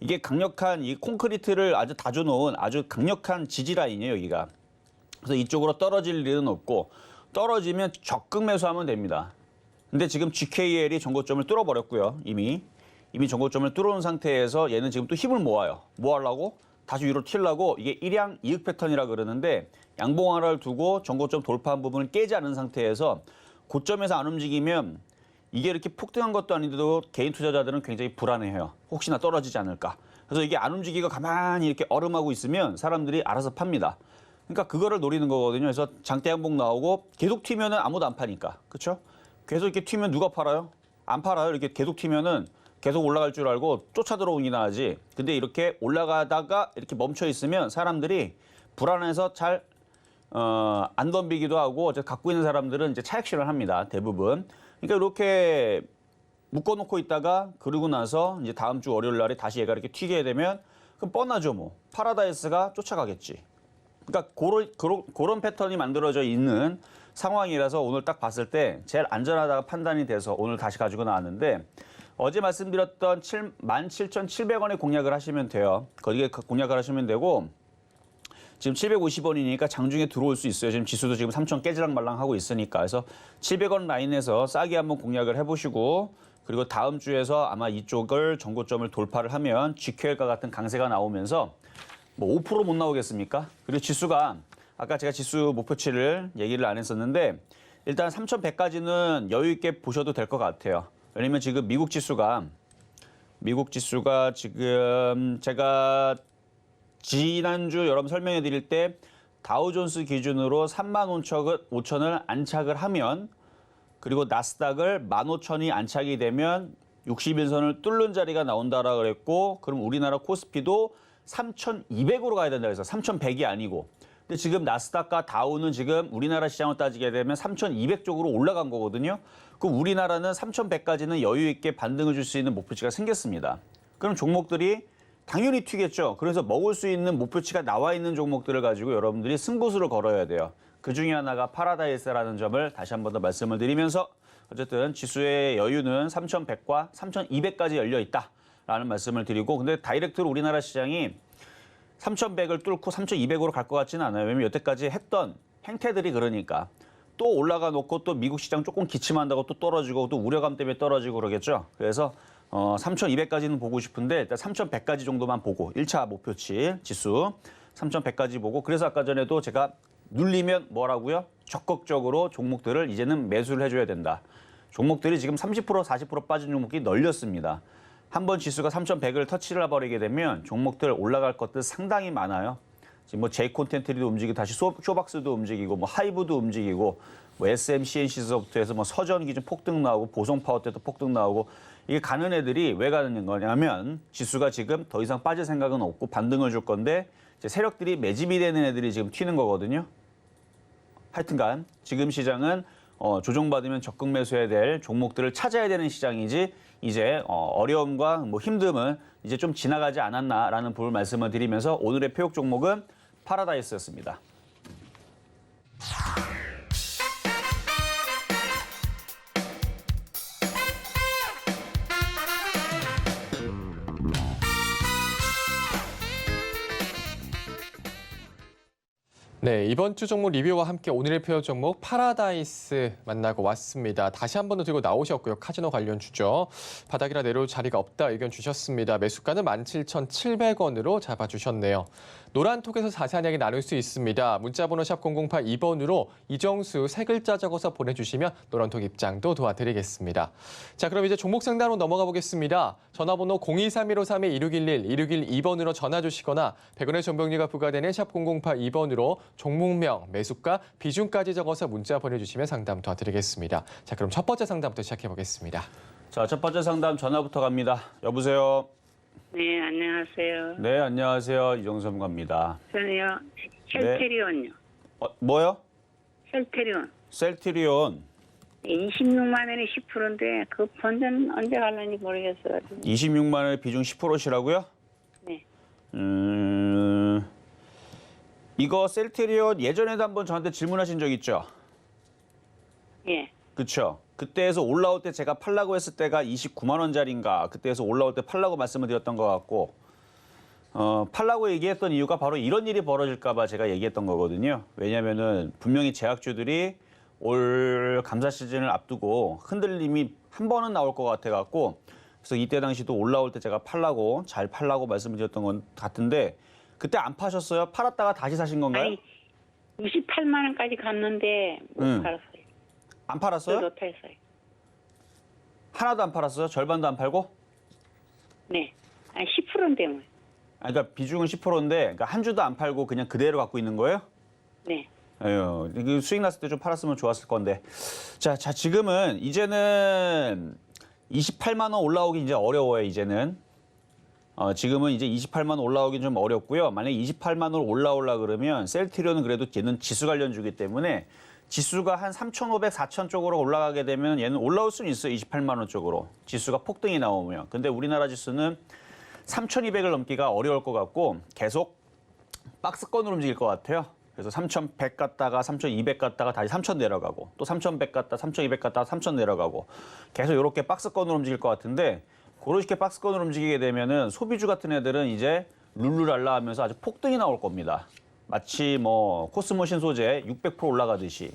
이게 강력한 이 콘크리트를 아주 다져놓은 아주 강력한 지지라인이에요, 여기가. 그래서 이쪽으로 떨어질 일은 없고 떨어지면 적극 매수하면 됩니다. 근데 지금 GKL이 전고점을 뚫어버렸고요, 이미 전고점을 뚫어놓은 상태에서 얘는 지금 또 힘을 모아요. 뭐 하려고? 다시 위로 튀려고 이게 일양 이익 패턴이라 그러는데 양봉 하나를 두고 전고점 돌파한 부분을 깨지 않은 상태에서 고점에서 안 움직이면 이게 이렇게 폭등한 것도 아닌데도 개인 투자자들은 굉장히 불안해해요. 혹시나 떨어지지 않을까. 그래서 이게 안 움직이고 가만히 이렇게 얼음하고 있으면 사람들이 알아서 팝니다. 그러니까 그거를 노리는 거거든요. 그래서 장대 양봉 나오고 계속 튀면은 아무도 안 파니까. 그렇죠? 계속 이렇게 튀면 누가 팔아요? 안 팔아요. 이렇게 계속 튀면은 계속 올라갈 줄 알고 쫓아 들어오기나 하지. 근데 이렇게 올라가다가 이렇게 멈춰 있으면 사람들이 불안해서 잘 안 덤비기도 하고 어쨌든 갖고 있는 사람들은 이제 차익 실현합니다. 대부분. 그러니까 이렇게 묶어놓고 있다가 그러고 나서 이제 다음 주 월요일 날에 다시 얘가 이렇게 튀게 되면 그럼 뻔하죠 뭐. 파라다이스가 쫓아가겠지. 그러니까 그런 패턴이 만들어져 있는 상황이라서 오늘 딱 봤을 때 제일 안전하다가 판단이 돼서 오늘 다시 가지고 나왔는데 어제 말씀드렸던 17,700원에 공략을 하시면 돼요. 거기에 공략을 하시면 되고 지금 750원이니까 장중에 들어올 수 있어요. 지금 지수도 지금 3천 깨지락말랑 하고 있으니까. 그래서 700원 라인에서 싸게 한번 공략을 해보시고 그리고 다음 주에서 아마 이쪽을 전고점을 돌파를 하면 GQL과 같은 강세가 나오면서 뭐 5% 못 나오겠습니까? 그리고 지수가 아까 제가 지수 목표치를 얘기를 안 했었는데 일단 3,100까지는 여유 있게 보셔도 될 것 같아요. 왜냐면 지금 미국 지수가 지금 제가 지난주 여러분 설명해 드릴 때 다우존스 기준으로 35,000을 안착을 하면 그리고 나스닥을 15,000이 안착이 되면 60일선을 뚫는 자리가 나온다라 그랬고 그럼 우리나라 코스피도 3,200으로 가야 된다 그래서 3,100이 아니고 근데 지금 나스닥과 다우는 지금 우리나라 시장을 따지게 되면 3,200 쪽으로 올라간 거거든요. 그럼 우리나라는 3,100까지는 여유 있게 반등을 줄 수 있는 목표치가 생겼습니다. 그럼 종목들이 당연히 튀겠죠. 그래서 먹을 수 있는 목표치가 나와 있는 종목들을 가지고 여러분들이 승부수를 걸어야 돼요. 그 중에 하나가 파라다이스라는 점을 다시 한 번 더 말씀을 드리면서 어쨌든 지수의 여유는 3,100과 3,200까지 열려 있다라는 말씀을 드리고 근데 다이렉트로 우리나라 시장이 3,100을 뚫고 3,200으로 갈 것 같지는 않아요. 왜냐면 여태까지 했던 행태들이 그러니까 또 올라가 놓고 또 미국 시장 조금 기침한다고 또 떨어지고 또 우려감 때문에 떨어지고 그러겠죠. 그래서 3,200까지는 보고 싶은데 일단 3,100까지 정도만 보고 1차 목표치 지수 3,100까지 보고 그래서 아까 전에도 제가 눌리면 뭐라고요? 적극적으로 종목들을 이제는 매수를 해줘야 된다. 종목들이 지금 30% 40% 빠진 종목이 널렸습니다. 한번 지수가 3,100을 터치를 해버리게 되면 종목들 올라갈 것들 상당히 많아요. 지금 뭐 J콘텐트리도 움직이고 다시 쇼박스도 움직이고 뭐 하이브도 움직이고 뭐 SMCNC서부터 해서 뭐 서전 기준 폭등 나오고 보성파워 때도 폭등 나오고 이게 가는 애들이 왜 가는 거냐면 지수가 지금 더 이상 빠질 생각은 없고 반등을 줄 건데 이제 세력들이 매집이 되는 애들이 지금 튀는 거거든요. 하여튼간 지금 시장은 조정받으면 적극 매수해야 될 종목들을 찾아야 되는 시장이지 이제 어려움과 뭐 힘듦은 이제 좀 지나가지 않았나라는 부분 말씀을 드리면서 오늘의 표역 종목은 파라다이스였습니다. 네, 이번 주 종목 리뷰와 함께 오늘의 표역 종목 파라다이스 만나고 왔습니다. 다시 한 번 더 들고 나오셨고요. 카지노 관련 주죠. 바닥이라 내려올 자리가 없다 의견 주셨습니다. 매수가는 17,700원으로 잡아주셨네요. 노란톡에서 자세한 이야기 나눌 수 있습니다. 문자번호 샵 0082번으로 이정수 세 글자 적어서 보내주시면 노란톡 입장도 도와드리겠습니다. 자, 그럼 이제 종목 상담으로 넘어가 보겠습니다. 전화번호 023-1532-2611, 2612번으로 전화 주시거나 100원의 전병리가 부과되는 샵 0082번으로 종목명, 매수가, 비중까지 적어서 문자 보내주시면 상담 도와드리겠습니다. 자, 그럼 첫 번째 상담부터 시작해 보겠습니다. 자, 첫 번째 상담 전화부터 갑니다. 여보세요. 네, 안녕하세요. 네, 안녕하세요. 이정수 전문가입니다. 저는요, 셀테리온요. 뭐요? 셀테리온. 셀트리온 26만 원에 10%인데 그 본전 언제 갈는지 모르겠어요. 26만 원의 비중 10%시라고요? 네. 이거 셀트리온 예전에도 한번 저한테 질문하신 적 있죠? 예. 그렇죠. 그때에서 올라올 때 제가 팔라고 했을 때가 29만 원짜리인가 그때에서 올라올 때 팔라고 말씀을 드렸던 것 같고 팔라고 얘기했던 이유가 바로 이런 일이 벌어질까 봐 제가 얘기했던 거거든요. 왜냐면은 분명히 제약주들이 올 감사 시즌을 앞두고 흔들림이 한 번은 나올 것 같아 갖고 그래서 이때 당시도 올라올 때 제가 팔라고 잘 팔라고 말씀을 드렸던 건 같은데 그때 안 파셨어요? 팔았다가 다시 사신 건가요? 아니, 28만 원까지 갔는데 못 팔았어요. 안 팔았어요? 못 팔았어요. 하나도 안 팔았어요? 절반도 안 팔고? 네. 아니, 10%인데 뭐. 그러니까 비중은 10%인데 그러니까 한 주도 안 팔고 그냥 그대로 갖고 있는 거예요? 네. 에휴, 이거 수익 났을 때 좀 팔았으면 좋았을 건데. 자, 지금은 이제는 28만 원 올라오기 이제 어려워요, 이제는. 지금은 이제 28만 원 올라오긴 좀 어렵고요. 만약에 28만 원 올라오려 그러면 셀트리온은 그래도 얘는 지수 관련주기 때문에 지수가 한 3,500, 4,000 쪽으로 올라가게 되면 얘는 올라올 수는 있어요. 28만 원 쪽으로. 지수가 폭등이 나오면. 근데 우리나라 지수는 3,200을 넘기가 어려울 것 같고 계속 박스권으로 움직일 것 같아요. 그래서 3,100 갔다가 3,200 갔다가 다시 3,000 내려가고 또 3,100 갔다 3,200 갔다가 3,000 내려가고 계속 이렇게 박스권으로 움직일 것 같은데 그렇게 박스권으로 움직이게 되면은 소비주 같은 애들은 이제 룰루랄라 하면서 아주 폭등이 나올 겁니다. 마치 뭐 코스모신 소재 600% 올라가듯이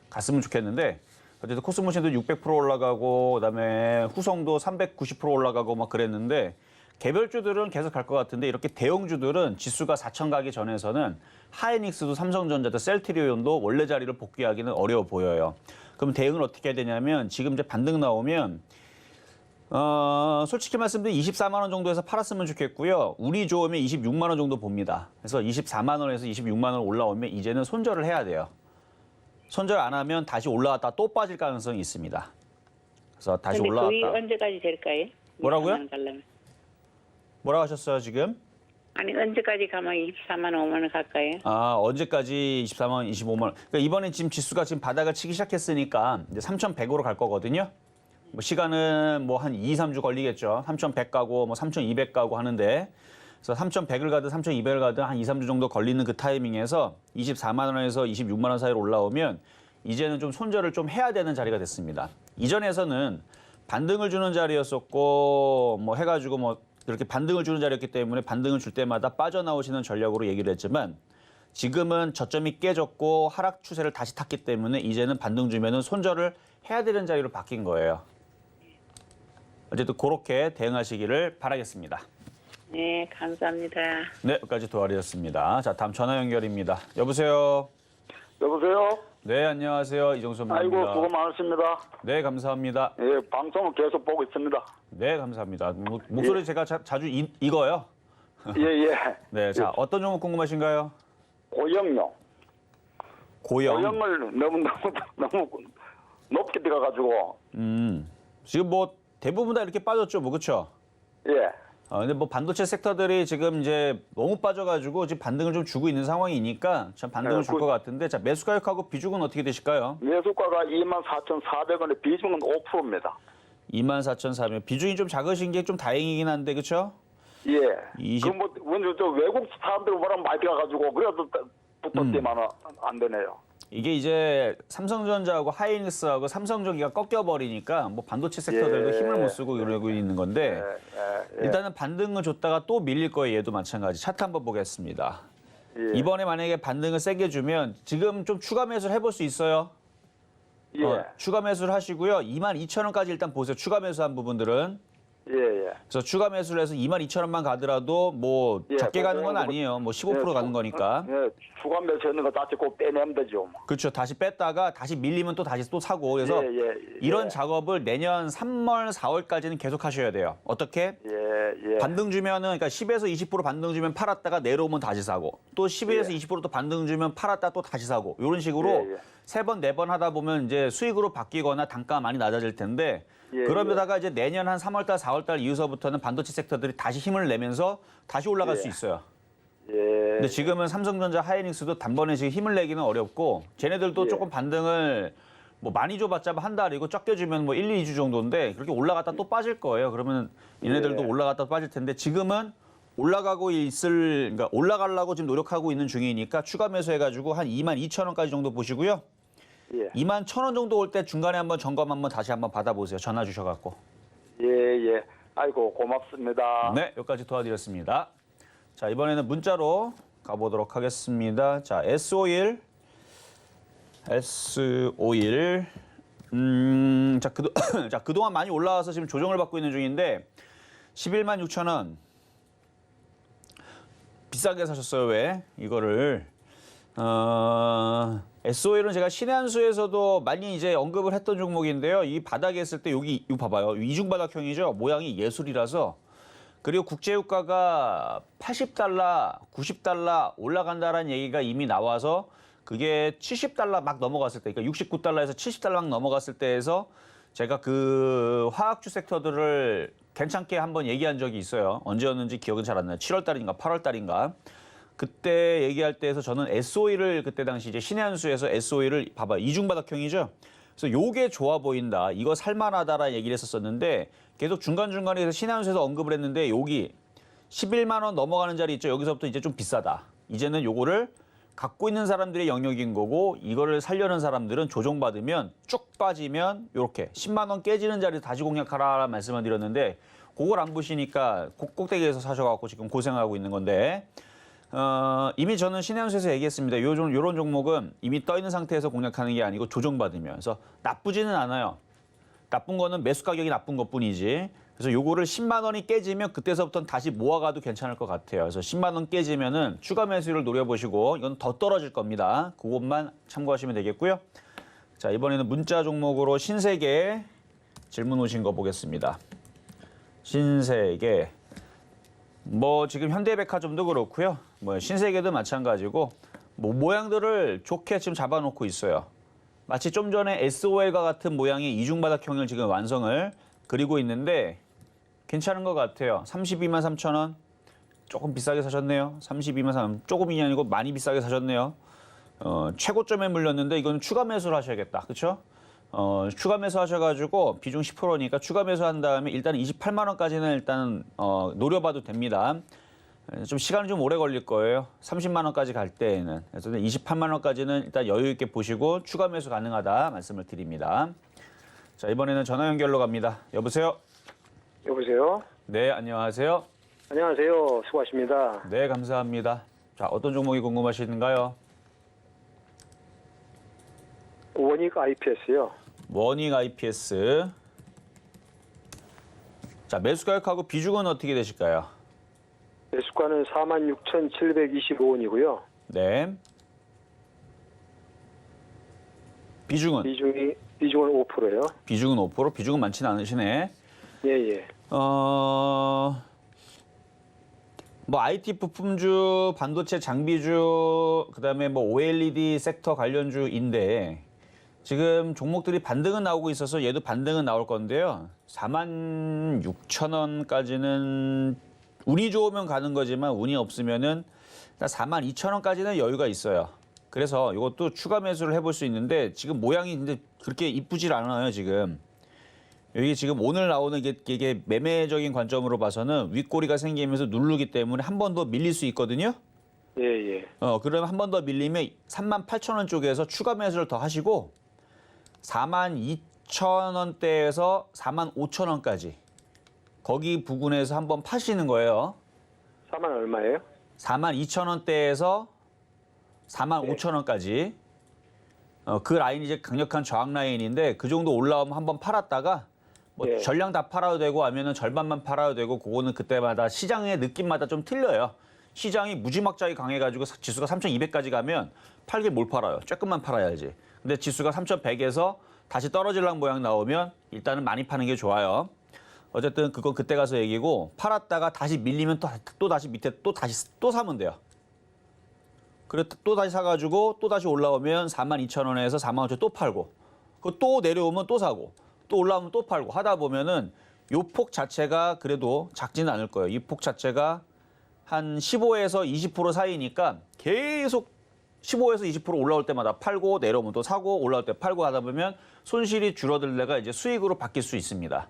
갔으면 좋겠는데 어쨌든 코스모신도 600% 올라가고 그다음에 후성도 390% 올라가고 막 그랬는데 개별주들은 계속 갈 것 같은데 이렇게 대형주들은 지수가 4천 가기 전에서는 하이닉스도 삼성전자도 셀트리온도 원래 자리를 복귀하기는 어려워 보여요. 그럼 대응을 어떻게 해야 되냐면 지금 이제 반등 나오면 솔직히 말씀드리면 24만 원 정도에서 팔았으면 좋겠고요. 운이 좋으면 26만 원 정도 봅니다. 그래서 24만 원에서 26만 원 올라오면 이제는 손절을 해야 돼요. 손절 안 하면 다시 올라갔다 또 빠질 가능성이 있습니다. 그래서 다시 근데 올라갔다. 거의 언제까지 될까요? 뭐라고요? 24만 원 가려면. 뭐라고 하셨어요 지금? 아니 언제까지 가면 24만 원, 5만 원 갈까요? 아 언제까지 24만 원, 25만 원. 그러니까 이번에 지금 지수가 지금 바닥을 치기 시작했으니까 이제 3,100으로 갈 거거든요. 뭐 시간은 뭐 한 2, 3주 걸리겠죠. 3,100 가고 뭐 3,200 가고 하는데 그래서 3,100을 가든 3,200을 가든 한 2, 3주 정도 걸리는 그 타이밍에서 24만 원에서 26만 원 사이로 올라오면 이제는 좀 손절을 좀 해야 되는 자리가 됐습니다. 이전에서는 반등을 주는 자리였었고 뭐 해가지고 뭐 이렇게 반등을 주는 자리였기 때문에 반등을 줄 때마다 빠져나오시는 전략으로 얘기를 했지만 지금은 저점이 깨졌고 하락 추세를 다시 탔기 때문에 이제는 반등 주면은 손절을 해야 되는 자리로 바뀐 거예요. 어쨌든 그렇게 대응하시기를 바라겠습니다. 네, 감사합니다. 네, 여기까지 도와드렸습니다. 자, 다음 전화 연결입니다. 여보세요. 여보세요? 네, 안녕하세요. 이정수 선배입니다. 아이고, 수고 많으십니다. 네, 감사합니다. 예, 방송을 계속 보고 있습니다. 네, 감사합니다. 목소리 제가 자주 익어요. 예, 예. 네, 자, 어떤 종목 궁금하신가요? 고영요. 고영. 고영을 너무 높게 들어가가지고, 지금 뭐 대부분 다 이렇게 빠졌죠, 뭐 그렇죠? 예. 근데 뭐 반도체 섹터들이 지금 이제 너무 빠져가지고 지금 반등을 좀 주고 있는 상황이니까 참 반등을 줄 것 같은데 자 매수 가격하고 비중은 어떻게 되실까요? 매수가가 24,400원에 비중은 5%입니다. 24,400원. 비중이 좀 작으신 게 좀 다행이긴 한데 그렇죠? 예. 20. 그 먼저 저 외국 사람들 뭐라 많이 들어가지고 그래도 붙었지만 안 되네요. 이게 이제 삼성전자하고 하이닉스하고 삼성전기가 꺾여버리니까 뭐 반도체 섹터들도 예. 힘을 못 쓰고 이러고 있는 건데 예. 일단은 반등을 줬다가 또 밀릴 거예요. 얘도 마찬가지. 차트 한번 보겠습니다. 예. 이번에 만약에 반등을 세게 주면 지금 좀 추가 매수를 해볼 수 있어요. 예. 추가 매수를 하시고요. 22,000원까지 일단 보세요. 추가 매수한 부분들은. 예, 예. 그래서 추가 매수를 해서 22,000원만 가더라도 뭐 예, 작게 가는 건 그거- 아니에요. 뭐 15% 가는 거니까. 예, 추가 매수했는 거 다시 꼭 빼내면 되죠. 뭐. 그렇죠. 다시 뺐다가 다시 밀리면 또 다시 또 사고. 그래서 예. 이런 작업을 내년 3월, 4월까지는 계속 하셔야 돼요. 어떻게? 예. 반등 주면은 그러니까 10에서 20% 반등 주면 팔았다가 내려오면 다시 사고 또 10에서 20%또 반등 주면 팔았다 또 다시 사고 이런 식으로 예. 3번, 4번 하다 보면 이제 수익으로 바뀌거나 단가가 많이 낮아질 텐데 예, 그러다가 이제 내년 한 3월 달, 4월 달 이후서부터는 반도체 섹터들이 다시 힘을 내면서 다시 올라갈 수 있어요. 예. 근데 지금은 삼성전자, 하이닉스도 단번에 지금 힘을 내기는 어렵고 쟤네들도 예. 조금 반등을 뭐 많이 줘봤자 한 달이고 적게 주면 뭐 1, 2주 정도인데 그렇게 올라갔다 또 빠질 거예요. 그러면 얘네들도 예. 올라갔다 또 빠질 텐데 지금은 올라가고 있을 그러니까 올라가려고 지금 노력하고 있는 중이니까 추가 매수해가지고 한 22,000원까지 정도 보시고요. 예. 21,000원 정도 올 때 중간에 한번 점검 한번 다시 한번 받아보세요. 전화 주셔갖고. 예. 아이고, 고맙습니다. 네, 여기까지 도와드렸습니다. 자, 이번에는 문자로 가보도록 하겠습니다. 자, S51. 자, 그동안 많이 올라와서 지금 조정을 받고 있는 중인데 11만 6천 원. 비싸게 사셨어요, 왜? 이거를. SOL은 제가 신의 한 수에서도 많이 이제 언급을 했던 종목인데요. 이 바닥에 있을 때 여기 이거 봐봐요. 이중바닥형이죠. 모양이 예술이라서. 그리고 국제유가가 80달러, 90달러 올라간다라는 얘기가 이미 나와서 그게 70달러 막 넘어갔을 때, 그러니까 69달러에서 70달러 막 넘어갔을 때에서 제가 그 화학주 섹터들을 괜찮게 한번 얘기한 적이 있어요. 언제였는지 기억은 잘 안 나요. 7월 달인가 8월 달인가. 그때 얘기할 때에서 저는 SOE를 그때 당시 이제 신의 한 수에서 SOE를 봐봐. 이중바닥형이죠. 그래서 요게 좋아 보인다. 이거 살만하다라는 얘기를 했었었는데 계속 중간중간에 신의 한 수에서 언급을 했는데 여기 11만 원 넘어가는 자리 있죠. 여기서부터 이제 좀 비싸다. 이제는 요거를 갖고 있는 사람들의 영역인 거고 이거를 살려는 사람들은 조정받으면 쭉 빠지면 이렇게 10만 원 깨지는 자리 다시 공략하라는 말씀을 드렸는데 그걸 안 보시니까 꼭대기에서 사셔갖고 지금 고생하고 있는 건데 이미 저는 신혜연수에서 얘기했습니다. 요런 종목은 이미 떠 있는 상태에서 공략하는 게 아니고 조정받으면. 그래서 나쁘지는 않아요. 나쁜 거는 매수 가격이 나쁜 것뿐이지. 그래서 요거를 10만 원이 깨지면 그때서부터는 다시 모아가도 괜찮을 것 같아요. 그래서 10만 원 깨지면은 추가 매수를 노려보시고 이건 더 떨어질 겁니다. 그것만 참고하시면 되겠고요. 자, 이번에는 문자 종목으로 신세계 질문 오신 거 보겠습니다. 신세계. 뭐 지금 현대백화점도 그렇고요. 뭐 신세계도 마찬가지고 뭐 모양들을 좋게 지금 잡아놓고 있어요. 마치 좀 전에 SOL과 같은 모양의 이중바닥형을 지금 완성을 그리고 있는데 괜찮은 것 같아요. 32만 3천 원. 조금 비싸게 사셨네요. 32만 3천 원. 조금이 아니고 많이 비싸게 사셨네요. 최고점에 물렸는데 이거는 추가 매수를 하셔야겠다. 그렇죠? 추가 매수 하셔가지고 비중 10%니까 추가 매수한 다음에 일단 28만 원까지는 일단 노려봐도 됩니다. 좀 시간이 좀 오래 걸릴 거예요. 30만 원까지 갈 때에는. 그래서 28만 원까지는 일단 여유 있게 보시고 추가 매수 가능하다 말씀을 드립니다. 자, 이번에는 전화 연결로 갑니다. 여보세요? 여보세요? 네, 안녕하세요. 안녕하세요. 수고하십니다. 네, 감사합니다. 자, 어떤 종목이 궁금하신가요? 원익 IPS요. 원익 IPS. 자, 매수 가격하고 비중은 어떻게 되실까요? 매수가는 46,725원이고요. 네. 비중은? 비중은 5%예요. 비중은 5%? 비중은 많지는 않으시네. 예. 뭐 IT 부품주, 반도체 장비주, 그다음에 뭐 OLED 섹터 관련주인데 지금 종목들이 반등은 나오고 있어서 얘도 반등은 나올 건데요. 46,000원까지는 운이 좋으면 가는 거지만 운이 없으면은 42,000원까지는 여유가 있어요. 그래서 이것도 추가 매수를 해볼 수 있는데 지금 모양이 근데 그렇게 이쁘질 않아요, 지금. 여기 지금 오늘 나오는 이게 매매적인 관점으로 봐서는 윗꼬리가 생기면서 누르기 때문에 한 번 더 밀릴 수 있거든요. 예. 그러면 한 번 더 밀리면 38,000원 쪽에서 추가 매수를 더 하시고 42,000원대에서 45,000원까지 거기 부근에서 한번 파시는 거예요. 4만 얼마예요? 42,000원대에서 45,000원까지. 그 라인이 이제 강력한 저항 라인인데 그 정도 올라오면 한번 팔았다가 뭐 예. 전량 다 팔아도 되고 아니면은 절반만 팔아도 되고 그거는 그때마다 시장의 느낌마다 좀 틀려요. 시장이 무지막지하게 강해가지고 지수가 3,200까지 가면 팔길 뭘 팔아요. 조금만 팔아야지. 근데 지수가 3,100에서 다시 떨어질랑 모양 나오면 일단은 많이 파는 게 좋아요. 어쨌든 그건 그때 가서 얘기고 팔았다가 다시 밀리면 또 다시 밑에 또 사면 돼요. 그래 또 다시 사가지고 또 다시 올라오면 42,000원에서 45,000원 또 팔고 또 내려오면 또 사고 또 올라오면 또 팔고 하다 보면은 요 폭 자체가 그래도 작지는 않을 거예요. 이 폭 자체가 한 15에서 20% 사이니까 계속 15에서 20% 올라올 때마다 팔고 내려오면 또 사고 올라올 때 팔고 하다 보면 손실이 줄어들다가 이제 수익으로 바뀔 수 있습니다.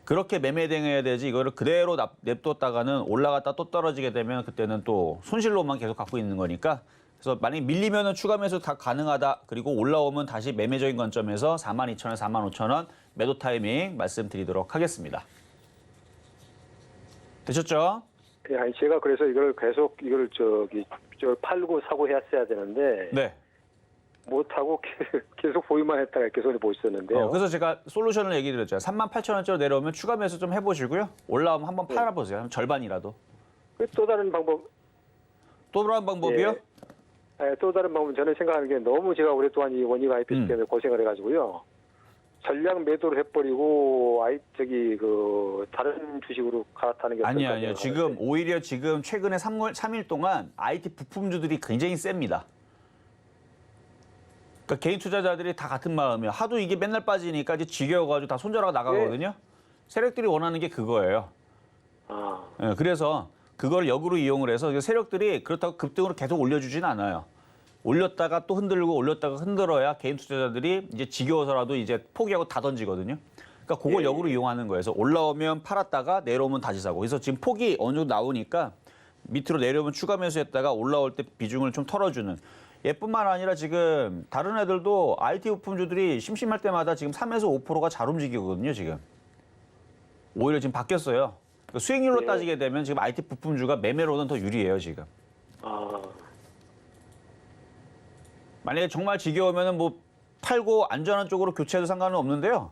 그렇게 매매 대응해야 되지 이거를 그대로 냅뒀다가는 올라갔다 또 떨어지게 되면 그때는 또 손실로만 계속 갖고 있는 거니까 그래서 만약에 밀리면은 추가 매수 다 가능하다. 그리고 올라오면 다시 매매적인 관점에서 42,000원, 45,000원 매도 타이밍 말씀드리도록 하겠습니다. 되셨죠? 예, 아니 제가 그래서 이걸 계속 저 팔고 사고 했어야 되는데 네. 못 하고 계속 보유만 했다가 이렇게 손해 보고 있었는데요. 그래서 제가 솔루션을 얘기 드렸죠. 38,000원짜리 내려오면 추가 매수 좀 해보시고요. 올라오면 한번 팔아보세요. 한 절반이라도. 또 다른 방법. 또 다른 방법이요? 또 다른 방법은 저는 생각하는 게 너무 제가 오랫동안 이 원익 IPS 때문에 고생을 해가지고요. 전량 매도를 해버리고 다른 주식으로 갈아타는 게 아니요. 지금 오히려 지금 최근에 3일 동안 IT 부품주들이 굉장히 셉니다. 그러니까 개인 투자자들이 다 같은 마음이에요. 하도 이게 맨날 빠지니까 이제 지겨워가지고 다 손절하고 나가거든요. 세력들이 원하는 게 그거예요. 네, 그래서 그걸 역으로 이용을 해서 세력들이 그렇다고 급등으로 계속 올려주지는 않아요. 올렸다가 또 흔들고 올렸다가 흔들어야 개인 투자자들이 이제 지겨워서라도 이제 포기하고 다 던지거든요. 그러니까 그걸 역으로 이용하는 거예요. 그래서 올라오면 팔았다가 내려오면 다시 사고. 그래서 지금 폭이 어느 정도 나오니까 밑으로 내려오면 추가 매수했다가 올라올 때 비중을 좀 털어주는. 얘뿐만 아니라 지금 다른 애들도 IT 부품주들이 심심할 때마다 지금 3에서 5%가 잘 움직이거든요, 지금. 오히려 지금 바뀌었어요. 그러니까 수익률로 따지게 되면 지금 IT 부품주가 매매로는 더 유리해요, 지금. 아, 만약에 정말 지겨우면은 뭐 팔고 안전한 쪽으로 교체해도 상관은 없는데요.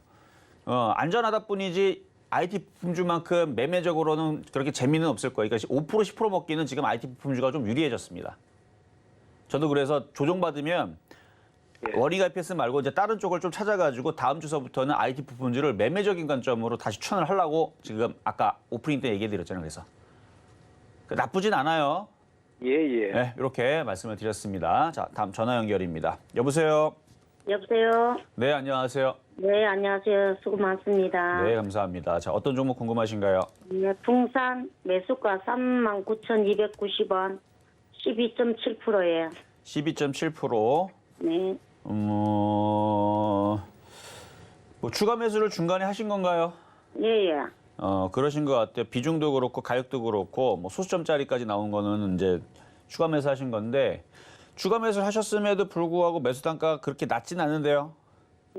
안전하다 뿐이지 IT 부품주만큼 매매적으로는 그렇게 재미는 없을 거예요. 그러니까 5% 10% 먹기는 지금 IT 부품주가 좀 유리해졌습니다. 저도 그래서 조정받으면 예. 원익 IPS 말고 이제 다른 쪽을 좀 찾아가지고 다음 주서부터는 IT 부품주를 매매적인 관점으로 다시 추천을 하려고 지금 아까 오프닝 때 얘기 드렸잖아요. 그래서 나쁘진 않아요. 예, 예. 네, 이렇게 말씀을 드렸습니다. 자, 다음 전화 연결입니다. 여보세요. 여보세요. 네, 안녕하세요. 네, 안녕하세요. 수고 많습니다. 네, 감사합니다. 자, 어떤 종목 궁금하신가요? 네, 풍산 매수가 39,290원, 12.7%예요. 12.7%. 네, 뭐 추가 매수를 중간에 하신 건가요? 예, 예. 그러신 것 같아요. 비중도 그렇고 가격도 그렇고 뭐 소수점짜리까지 나온 거는 이제 추가 매수하신 건데 추가 매수를 하셨음에도 불구하고 매수 단가가 그렇게 낮진 않은데요.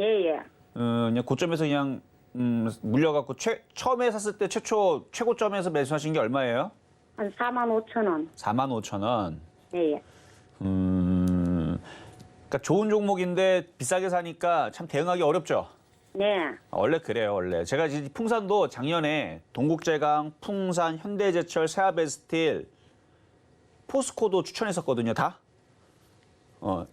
예, 예. 그냥 고점에서 그냥 물려갖고 처음에 샀을 때 최고점에서 매수하신 게 얼마예요? 한 45,000원. 45,000원. 예, 예. 그러니까 좋은 종목인데 비싸게 사니까 참 대응하기 어렵죠. 네, 원래 그래요, 원래. 제가 이제 풍산도 작년에 동국제강, 풍산, 현대제철, 세아베스틸, 포스코도 추천했었거든요, 다.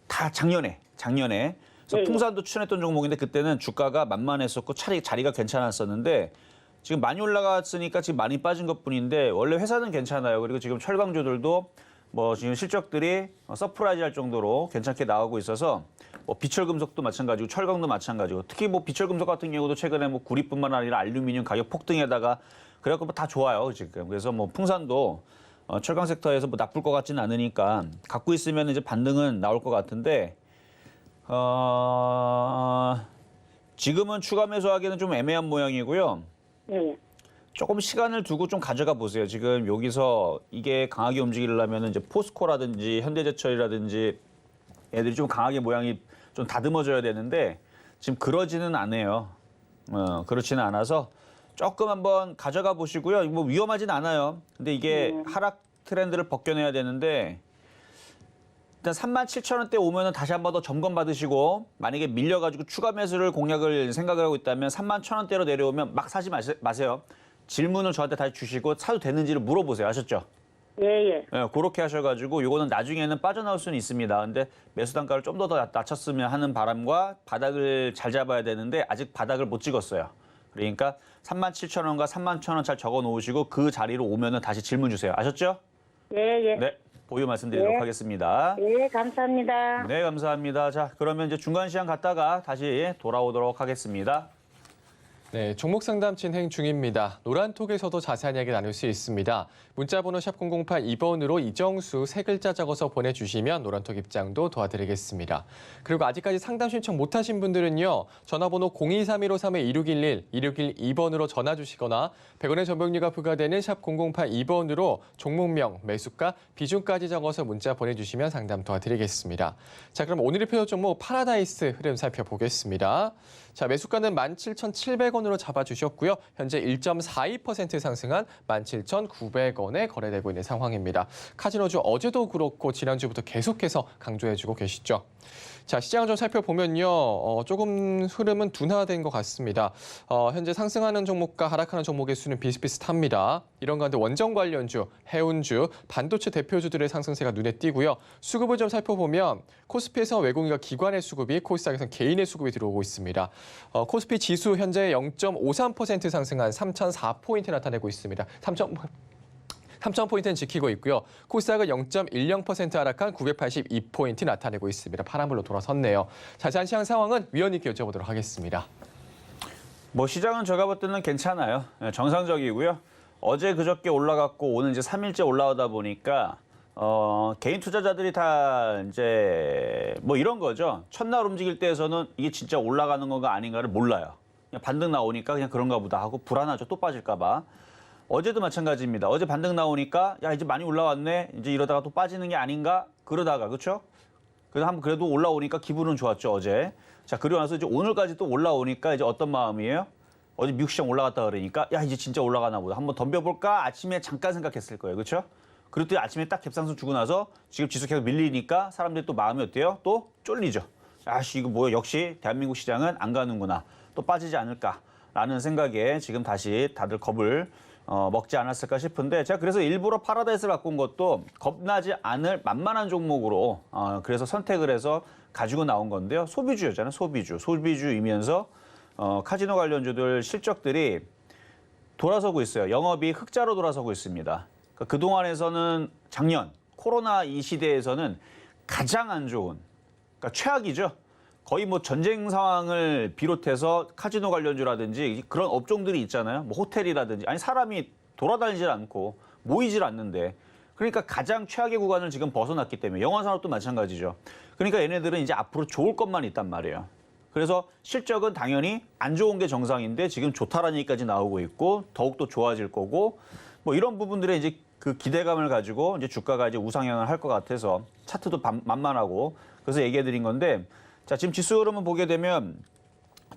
다 작년에. 그래서 네. 풍산도 추천했던 종목인데 그때는 주가가 만만했었고 자리가 괜찮았었는데 지금 많이 올라갔으니까 지금 많이 빠진 것뿐인데 원래 회사는 괜찮아요. 그리고 지금 철강주들도 뭐 지금 실적들이 서프라이즈 할 정도로 괜찮게 나오고 있어서 뭐 비철금속도 마찬가지고 철강도 마찬가지고 특히 뭐 비철금속 같은 경우도 최근에 뭐 구리뿐만 아니라 알루미늄 가격 폭등에다가 그래갖고 뭐 다 좋아요 지금. 그래서 뭐 풍산도 철강 섹터에서 뭐 나쁠 것 같지는 않으니까 갖고 있으면 이제 반등은 나올 것 같은데 지금은 추가 매수하기는 좀 애매한 모양이고요. 예, 예. 조금 시간을 두고 좀 가져가 보세요. 지금 여기서 이게 강하게 움직이려면 이제 포스코라든지 현대제철이라든지 애들이 좀 강하게 모양이 좀 다듬어져야 되는데 지금 그러지는 않아요. 그렇지는 않아서 조금 한번 가져가 보시고요. 뭐 위험하진 않아요. 근데 이게 하락 트렌드를 벗겨내야 되는데 일단 37,000원대 오면은 다시 한번 더 점검 받으시고 만약에 밀려가지고 추가 매수를 공략을 생각을 하고 있다면 31,000원대로 내려오면 막 사지 마세요. 질문을 저한테 다시 주시고 사도 되는지를 물어보세요. 아셨죠? 예, 예. 네, 그렇게 하셔가지고 요거는 나중에는 빠져나올 수는 있습니다. 근데 매수 단가를 좀 더 낮췄으면 하는 바람과 바닥을 잘 잡아야 되는데 아직 바닥을 못 찍었어요. 그러니까 37,000원과 31,000원 잘 적어 놓으시고 그 자리로 오면은 다시 질문 주세요. 아셨죠? 예, 예. 네, 보유 말씀드리도록 네. 하겠습니다. 예, 감사합니다. 네, 감사합니다. 자, 그러면 이제 중간 시장 갔다가 다시 돌아오도록 하겠습니다. 네, 종목 상담 진행 중입니다. 노란톡에서도 자세한 이야기 나눌 수 있습니다. 문자번호 샵 0082번으로 이정수 세 글자 적어서 보내주시면 노란톡 입장도 도와드리겠습니다. 그리고 아직까지 상담 신청 못하신 분들은요. 전화번호 023-153-2611, 2612번으로 전화 주시거나 100원의 전병료가 부과되는 샵 0082번으로 종목명, 매수가, 비중까지 적어서 문자 보내주시면 상담 도와드리겠습니다. 자, 그럼 오늘의 표적 종목 파라다이스 흐름 살펴보겠습니다. 자, 매수가는 17,700원으로 잡아주셨고요. 현재 1.42% 상승한 17,900원에 거래되고 있는 상황입니다. 카지노주 어제도 그렇고 지난주부터 계속해서 강조해주고 계시죠. 자, 시장을 좀 살펴보면요. 조금 흐름은 둔화된 것 같습니다. 현재 상승하는 종목과 하락하는 종목의 수는 비슷비슷합니다. 이런 가운데 원전 관련주, 해운주, 반도체 대표주들의 상승세가 눈에 띄고요. 수급을 좀 살펴보면 코스피에서 외국인과 기관의 수급이, 코스닥에서 개인의 수급이 들어오고 있습니다. 코스피 지수 현재 0.53% 상승한 3,004포인트 나타내고 있습니다. 3,000포인트는 지키고 있고요. 코스닥은 0.10% 하락한 982포인트 나타내고 있습니다. 파란불로 돌아섰네요. 자세한 시장 상황은 위원님께 여쭤보도록 하겠습니다. 뭐 시장은 제가 볼 때는 괜찮아요. 정상적이고요. 어제 그저께 올라갔고 오늘 이제 3일째 올라오다 보니까 개인 투자자들이 다 이제 뭐 이런 거죠. 첫날 움직일 때에서는 이게 진짜 올라가는 건가 아닌가를 몰라요. 그냥 반등 나오니까 그냥 그런가 보다 하고 불안하죠. 또 빠질까 봐. 어제도 마찬가지입니다. 어제 반등 나오니까 야 이제 많이 올라왔네. 이제 이러다가 또 빠지는 게 아닌가? 그러다가 그렇죠? 그래도 한번 그래도 올라오니까 기분은 좋았죠 어제. 자 그리고 나서 이제 오늘까지 또 올라오니까 이제 어떤 마음이에요? 어제 미국 시장 올라갔다 그러니까 야 이제 진짜 올라가나 보다. 한번 덤벼볼까? 아침에 잠깐 생각했을 거예요. 그렇죠? 그리고 또 아침에 딱 갭상승 주고 나서 지금 지수 계속 밀리니까 사람들이 또 마음이 어때요? 또 쫄리죠. 아씨 이거 뭐야 역시 대한민국 시장은 안 가는구나. 또 빠지지 않을까라는 생각에 지금 다시 다들 겁을 먹지 않았을까 싶은데 제가 그래서 일부러 파라다이스를 갖고 온 것도 겁나지 않을 만만한 종목으로 그래서 선택을 해서 가지고 나온 건데요. 소비주였잖아요. 소비주이면서 카지노 관련주들 실적들이 돌아서고 있어요. 영업이 흑자로 돌아서고 있습니다. 그러니까 그동안에서는 작년 코로나 이 시대에서는 가장 안 좋은 그러니까 최악이죠. 거의 뭐 전쟁 상황을 비롯해서 카지노 관련주라든지 그런 업종들이 있잖아요. 뭐 호텔이라든지 아니 사람이 돌아다니질 않고 모이질 않는데 그러니까 가장 최악의 구간을 지금 벗어났기 때문에 영화 산업도 마찬가지죠. 그러니까 얘네들은 이제 앞으로 좋을 것만 있단 말이에요. 그래서 실적은 당연히 안 좋은 게 정상인데 지금 좋다라는 얘기까지 나오고 있고 더욱더 좋아질 거고 뭐 이런 부분들에 이제 그 기대감을 가지고 이제 주가가 이제 우상향을 할 것 같아서 차트도 만만하고 그래서 얘기해 드린 건데 자, 지금 지수 흐름을 보게 되면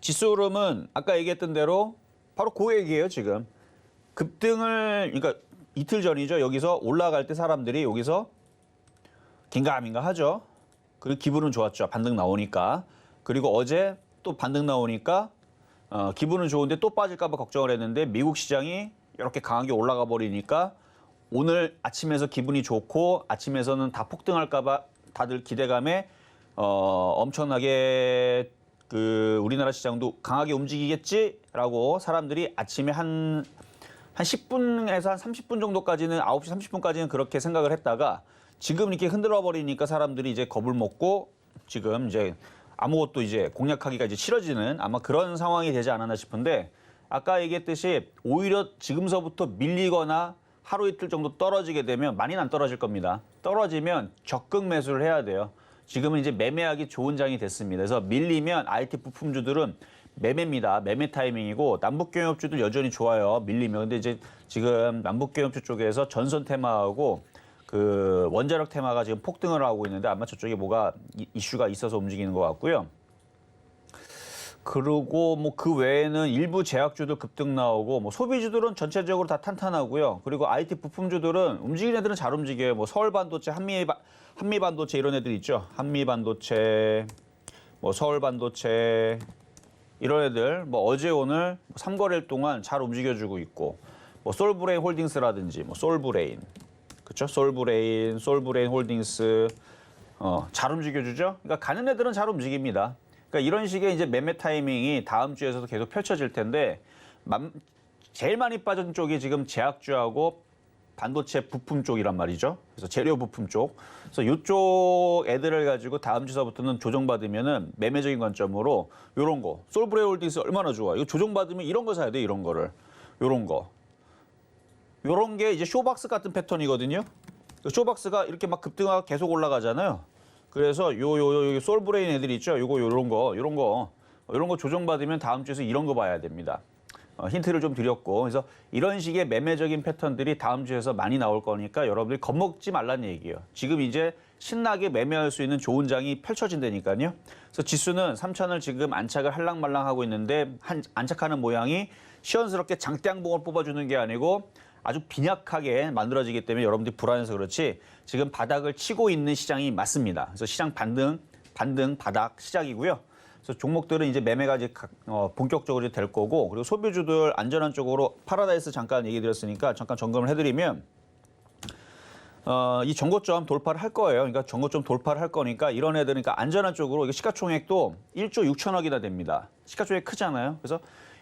지수 흐름은 아까 얘기했던 대로 바로 그 얘기예요, 지금. 급등을 그러니까 이틀 전이죠. 여기서 올라갈 때 사람들이 여기서 긴가민가 하죠. 그리고 기분은 좋았죠. 반등 나오니까. 그리고 어제 또 반등 나오니까 기분은 좋은데 또 빠질까 봐 걱정을 했는데 미국 시장이 이렇게 강하게 올라가 버리니까 오늘 아침에서 기분이 좋고 아침에서는 다 폭등할까 봐 다들 기대감에 엄청나게 그 우리나라 시장도 강하게 움직이겠지라고 사람들이 아침에 한 10분에서 한 30분 정도까지는 9시 30분까지는 그렇게 생각을 했다가 지금 이렇게 흔들어 버리니까 사람들이 이제 겁을 먹고 지금 이제 아무것도 이제 공략하기가 이제 싫어지는 아마 그런 상황이 되지 않았나 싶은데 아까 얘기했듯이 오히려 지금서부터 밀리거나 하루 이틀 정도 떨어지게 되면 많이는 안 떨어질 겁니다. 떨어지면 적극 매수를 해야 돼요. 지금은 이제 매매하기 좋은 장이 됐습니다. 그래서 밀리면 IT 부품주들은 매매입니다. 매매 타이밍이고 남북경협주도 여전히 좋아요. 밀리면. 근데 이제 지금 남북경협주 쪽에서 전선 테마하고 그 원자력 테마가 지금 폭등을 하고 있는데 아마 저쪽에 뭐가 이슈가 있어서 움직이는 것 같고요. 그리고 뭐 그 외에는 일부 제약주도 급등 나오고 뭐 소비주들은 전체적으로 다 탄탄하고요. 그리고 IT 부품주들은 움직이는 애들은 잘 움직여요. 뭐 서울반도체, 한미반도체 이런 애들 있죠. 한미반도체, 뭐 서울반도체 이런 애들 뭐 어제 오늘 3거래일 동안 잘 움직여주고 있고 뭐 솔브레인 홀딩스라든지 뭐 솔브레인 그렇죠? 솔브레인 홀딩스 잘 움직여주죠. 그러니까 가는 애들은 잘 움직입니다. 그러니까 이런 식의 이제 매매 타이밍이 다음 주에서도 계속 펼쳐질 텐데 제일 많이 빠진 쪽이 지금 제약주하고 반도체 부품 쪽이란 말이죠. 그래서 재료 부품 쪽. 그래서 이쪽 애들을 가지고 다음 주서부터는 조정받으면은 매매적인 관점으로 이런 거. 솔브레 홀딩스 얼마나 좋아. 이거 조정받으면 이런 거 사야 돼. 이런 거를. 이런 거. 이런 게 이제 쇼박스 같은 패턴이거든요. 쇼박스가 이렇게 막 급등하고 계속 올라가잖아요. 그래서 요 솔브레인 애들이 있죠. 요런 거 조정받으면 다음 주에서 이런 거 봐야 됩니다. 힌트를 좀 드렸고 그래서 이런 식의 매매적인 패턴들이 다음 주에서 많이 나올 거니까 여러분들이 겁먹지 말라는 얘기예요. 지금 이제 신나게 매매할 수 있는 좋은 장이 펼쳐진다니까요. 그래서 지수는 3,000을 지금 안착을 할랑말랑하고 있는데 안착하는 모양이 시원스럽게 장대양봉을 뽑아주는 게 아니고 아주 빈약하게 만들어지기 때문에 여러분들이 불안해서 그렇지 지금 바닥을 치고 있는 시장이 맞습니다. 그래서 시장 반등, 바닥 시작이고요. 그래서 종목들은 이제 매매가 이제 본격적으로 될 거고 그리고 소비주들 안전한 쪽으로 파라다이스 잠깐 얘기 드렸으니까 잠깐 점검을 해드리면 이 정고점 돌파를 할 거예요. 그러니까 정고점 돌파를 할 거니까 이런 애들 그러니까 안전한 쪽으로 시가총액도 1조 6천억이나 됩니다. 시가총액 크잖아요. 그래서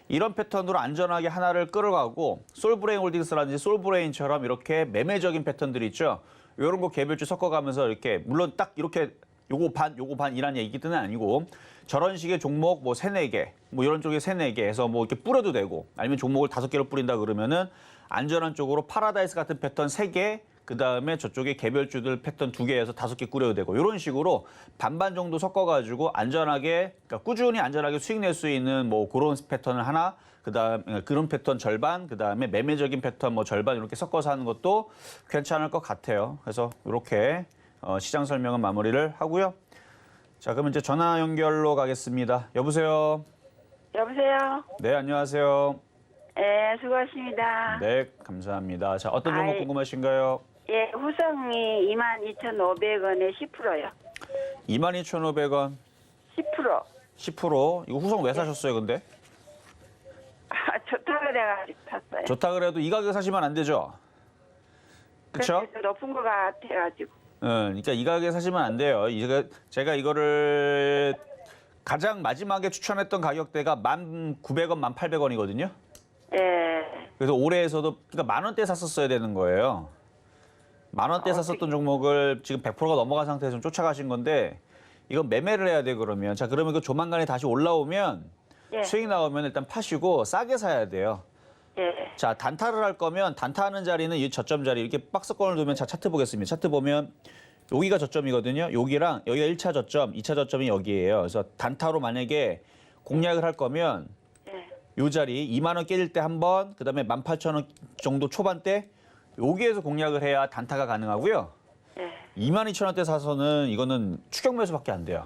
이런 패턴으로 안전하게 하나를 끌어가고 솔브레인 홀딩스라든지 솔브레인처럼 이렇게 매매적인 패턴들이 있죠. 이런 거 개별주 섞어가면서 이렇게 물론 딱 이렇게 요거 반이라는 얘기는 아니고 저런 식의 종목 뭐 3-4개 뭐 이런 쪽에 3-4개 해서 뭐 이렇게 뿌려도 되고 아니면 종목을 5개로 뿌린다 그러면은 안전한 쪽으로 파라다이스 같은 패턴 3개 그다음에 저쪽에 개별주들 패턴 2개에서 5개 꾸려도 되고 이런 식으로 반반 정도 섞어가지고 안전하게 그러니까 꾸준히 안전하게 수익 낼 수 있는 뭐 그런 패턴을 하나 그다음에 그런 패턴 절반 그다음에 매매적인 패턴 뭐 절반 이렇게 섞어서 하는 것도 괜찮을 것 같아요. 그래서 이렇게 시장 설명은 마무리를 하고요. 자, 그럼 이제 전화 연결로 가겠습니다. 여보세요. 여보세요. 네, 안녕하세요. 네, 수고하십니다. 네, 감사합니다. 자, 어떤 종목 궁금하신가요? 예, 후성이 22,500원에 10%요. 22,500원, 10%. 10%. 이거 후성 왜 사셨어요, 근데? 아, 좋다 그래가지고 샀어요. 좋다 그래도 이 가격에 사시면 안 되죠? 그렇죠? 그래서 높은 거 같아가지고. 그러니까 이 가격에 사시면 안 돼요. 제가 이거를 가장 마지막에 추천했던 가격대가 1,900원, 1,800원이거든요. 예. 그래서 올해에서도 그러니까 10,000원대 샀었어야 되는 거예요. 10,000원대 샀었던 종목을 지금 100%가 넘어간 상태에서 좀 쫓아가신 건데 이건 매매를 해야 돼 그러면. 자, 그러면 그 조만간에 다시 올라오면 예. 수익 나오면 일단 파시고 싸게 사야 돼요. 예. 자, 단타를 할 거면 단타하는 자리는 이 저점 자리 이렇게 박스권을 두면 자, 차트 보겠습니다. 차트 보면 여기가 저점이거든요. 여기랑 여기가 1차 저점, 2차 저점이 여기예요. 그래서 단타로 만약에 공략을 할 거면 예. 요 자리 2만 원 깨질 때 한 번, 그다음에 18,000원 정도 초반대 여기에서 공략을 해야 단타가 가능하고요. 예. 22,000원대 사서는 이거는 추격 매수밖에 안 돼요.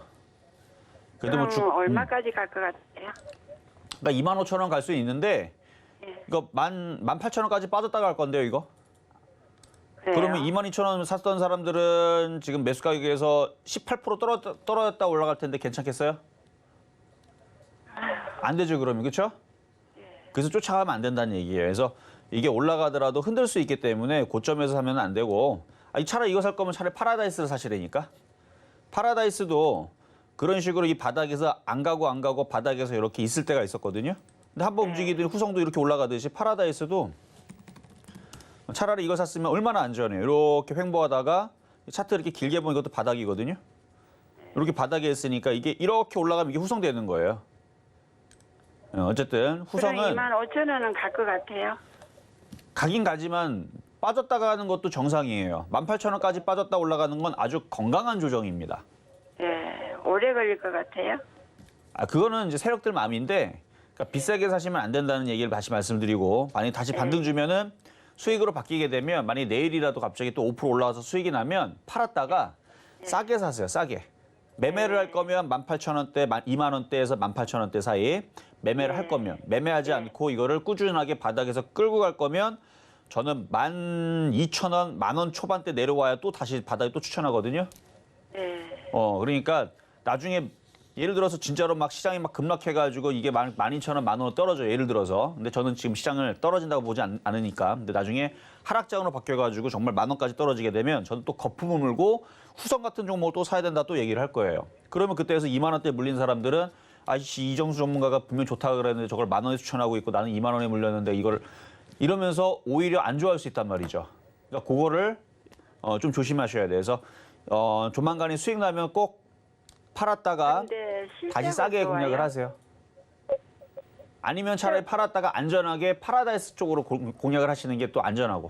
그래도 뭐 그럼 얼마까지 갈 것 같아요? 그러니까 25,000원 갈 수 있는데 예. 이거 18,000원까지 빠졌다가 갈 건데요, 이거. 그래요? 그러면 22,000원 샀던 사람들은 지금 매수 가격에서 18% 떨어졌다 올라갈 텐데 괜찮겠어요? 안 되죠, 그러면. 그렇죠? 그래서 쫓아가면 안 된다는 얘기예요. 그래서 이게 올라가더라도 흔들 수 있기 때문에 고점에서 사면 안 되고 차라리 이거 살 거면 차라리 파라다이스를 사시라니까. 파라다이스도 그런 식으로 이 바닥에서 안 가고 바닥에서 이렇게 있을 때가 있었거든요. 근데 한번 움직이더니 후성도 이렇게 올라가듯이 파라다이스도 차라리 이거 샀으면 얼마나 안전해요. 이렇게 횡보하다가 차트 이렇게 길게 보면 이것도 바닥이거든요. 이렇게 바닥에 있으니까 이게 이렇게 올라가면 이게 후성되는 거예요. 어쨌든 후성은 25,000원은 갈 것 같아요. 가긴 가지만 빠졌다 가는 것도 정상이에요. 18,000원까지 빠졌다 올라가는 건 아주 건강한 조정입니다. 예. 오래 걸릴 것 같아요. 그거는 이제 세력들 마음인데 그러니까 비싸게 사시면 안 된다는 얘기를 다시 말씀드리고 만약에 다시 반등 주면은 수익으로 바뀌게 되면 만약에 내일이라도 갑자기 또 5% 올라와서 수익이 나면 팔았다가 싸게 사세요. 싸게. 매매를 할 거면 18,000원대, 2만 원대에서 18,000원대 사이 매매를 할 거면 매매하지 않고 이거를 꾸준하게 바닥에서 끌고 갈 거면 저는 12,000원, 10,000원 초반대 내려와야 또 다시 바닥에 또 추천하거든요. 예. 그러니까 나중에 예를 들어서 진짜로 막 시장이 막 급락해가지고 이게 12,000원, 10,000원 떨어져요. 예를 들어서. 근데 저는 지금 시장을 떨어진다고 보지 않으니까. 근데 나중에 하락장으로 바뀌어가지고 정말 10,000원까지 떨어지게 되면 저는 또 거품을 물고 후성 같은 종목을 또 사야 된다 또 얘기를 할 거예요. 그러면 그때에서 2만 원대 물린 사람들은 아이씨 이정수 전문가가 분명 좋다 그랬는데 저걸 10,000원에 추천하고 있고 나는 2만 원에 물렸는데 이걸 이러면서 오히려 안 좋아할 수 있단 말이죠. 그러니까 그거를 좀 조심하셔야 돼요. 그래서 조만간에 수익 나면 꼭 팔았다가 근데 다시 싸게 좋아요? 공략을 하세요. 아니면 차라리 팔았다가 안전하게 파라다이스 쪽으로 공략을 하시는 게 또 안전하고.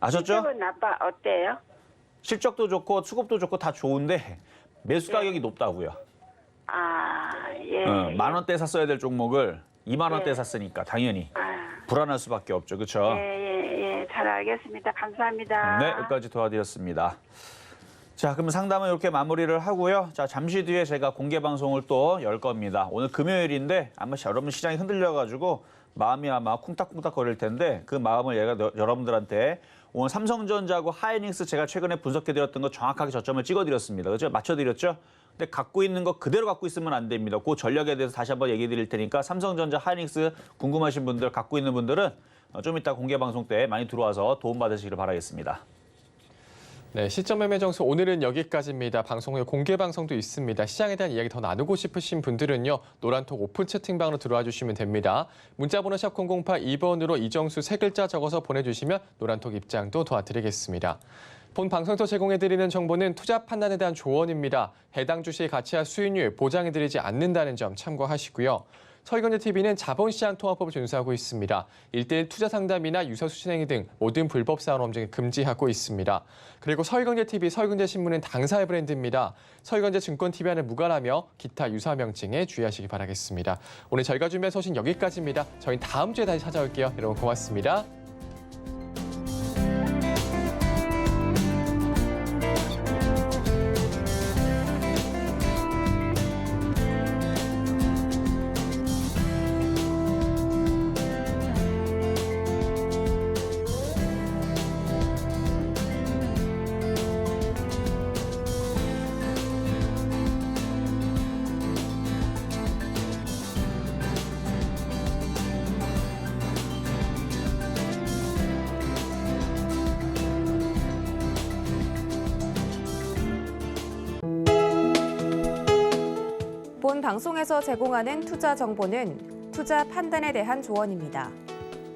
아셨죠? 실적은 어때요? 실적도 좋고 수급도 좋고 다 좋은데 매수 가격이 높다고요. 예. 10,000원대 샀어야 될 종목을 2만 원대 예. 샀으니까 당연히 불안할 수밖에 없죠. 그렇죠? 예. 잘 알겠습니다. 감사합니다. 네, 여기까지 도와드렸습니다. 자, 그럼 상담은 이렇게 마무리를 하고요. 자, 잠시 뒤에 제가 공개 방송을 또 열 겁니다. 오늘 금요일인데 아마 여러분 시장이 흔들려가지고 마음이 아마 쿵딱쿵딱 거릴 텐데 그 마음을 여러분들한테 오늘 삼성전자하고 하이닉스 제가 최근에 분석해드렸던 거 정확하게 저점을 찍어드렸습니다. 그렇죠? 맞춰드렸죠? 근데 갖고 있는 거 그대로 갖고 있으면 안 됩니다. 그 전략에 대해서 다시 한번 얘기 드릴 테니까 삼성전자, 하이닉스 궁금하신 분들, 갖고 있는 분들은 좀 이따 공개 방송 때 많이 들어와서 도움받으시길 바라겠습니다. 네, 시점 매매 정수 오늘은 여기까지입니다. 방송 후에 공개 방송도 있습니다. 시장에 대한 이야기 더 나누고 싶으신 분들은요. 노란톡 오픈 채팅방으로 들어와 주시면 됩니다. 문자번호 샵 0082번으로 이정수 세 글자 적어서 보내주시면 노란톡 입장도 도와드리겠습니다. 본 방송에서 제공해드리는 정보는 투자 판단에 대한 조언입니다. 해당 주식의 가치와 수익률 보장해드리지 않는다는 점 참고하시고요. 서울경제TV는 자본시장 통화법을 준수하고 있습니다. 1:1 투자 상담이나 유서수 진행 등 모든 불법 사원 범죄 금지하고 있습니다. 그리고 서울경제TV, 서울경제신문은 당사의 브랜드입니다. 서울경제증권TV와는 무관하며 기타 유사 명칭에 주의하시기 바라겠습니다. 오늘 저희가 준비한 소식 여기까지입니다. 저희는 다음 주에 다시 찾아올게요. 여러분 고맙습니다. 본 방송에서 제공하는 투자 정보는 투자 판단에 대한 조언입니다.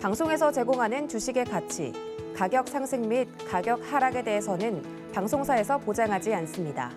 방송에서 제공하는 주식의 가치, 가격 상승 및 가격 하락에 대해서는 방송사에서 보장하지 않습니다.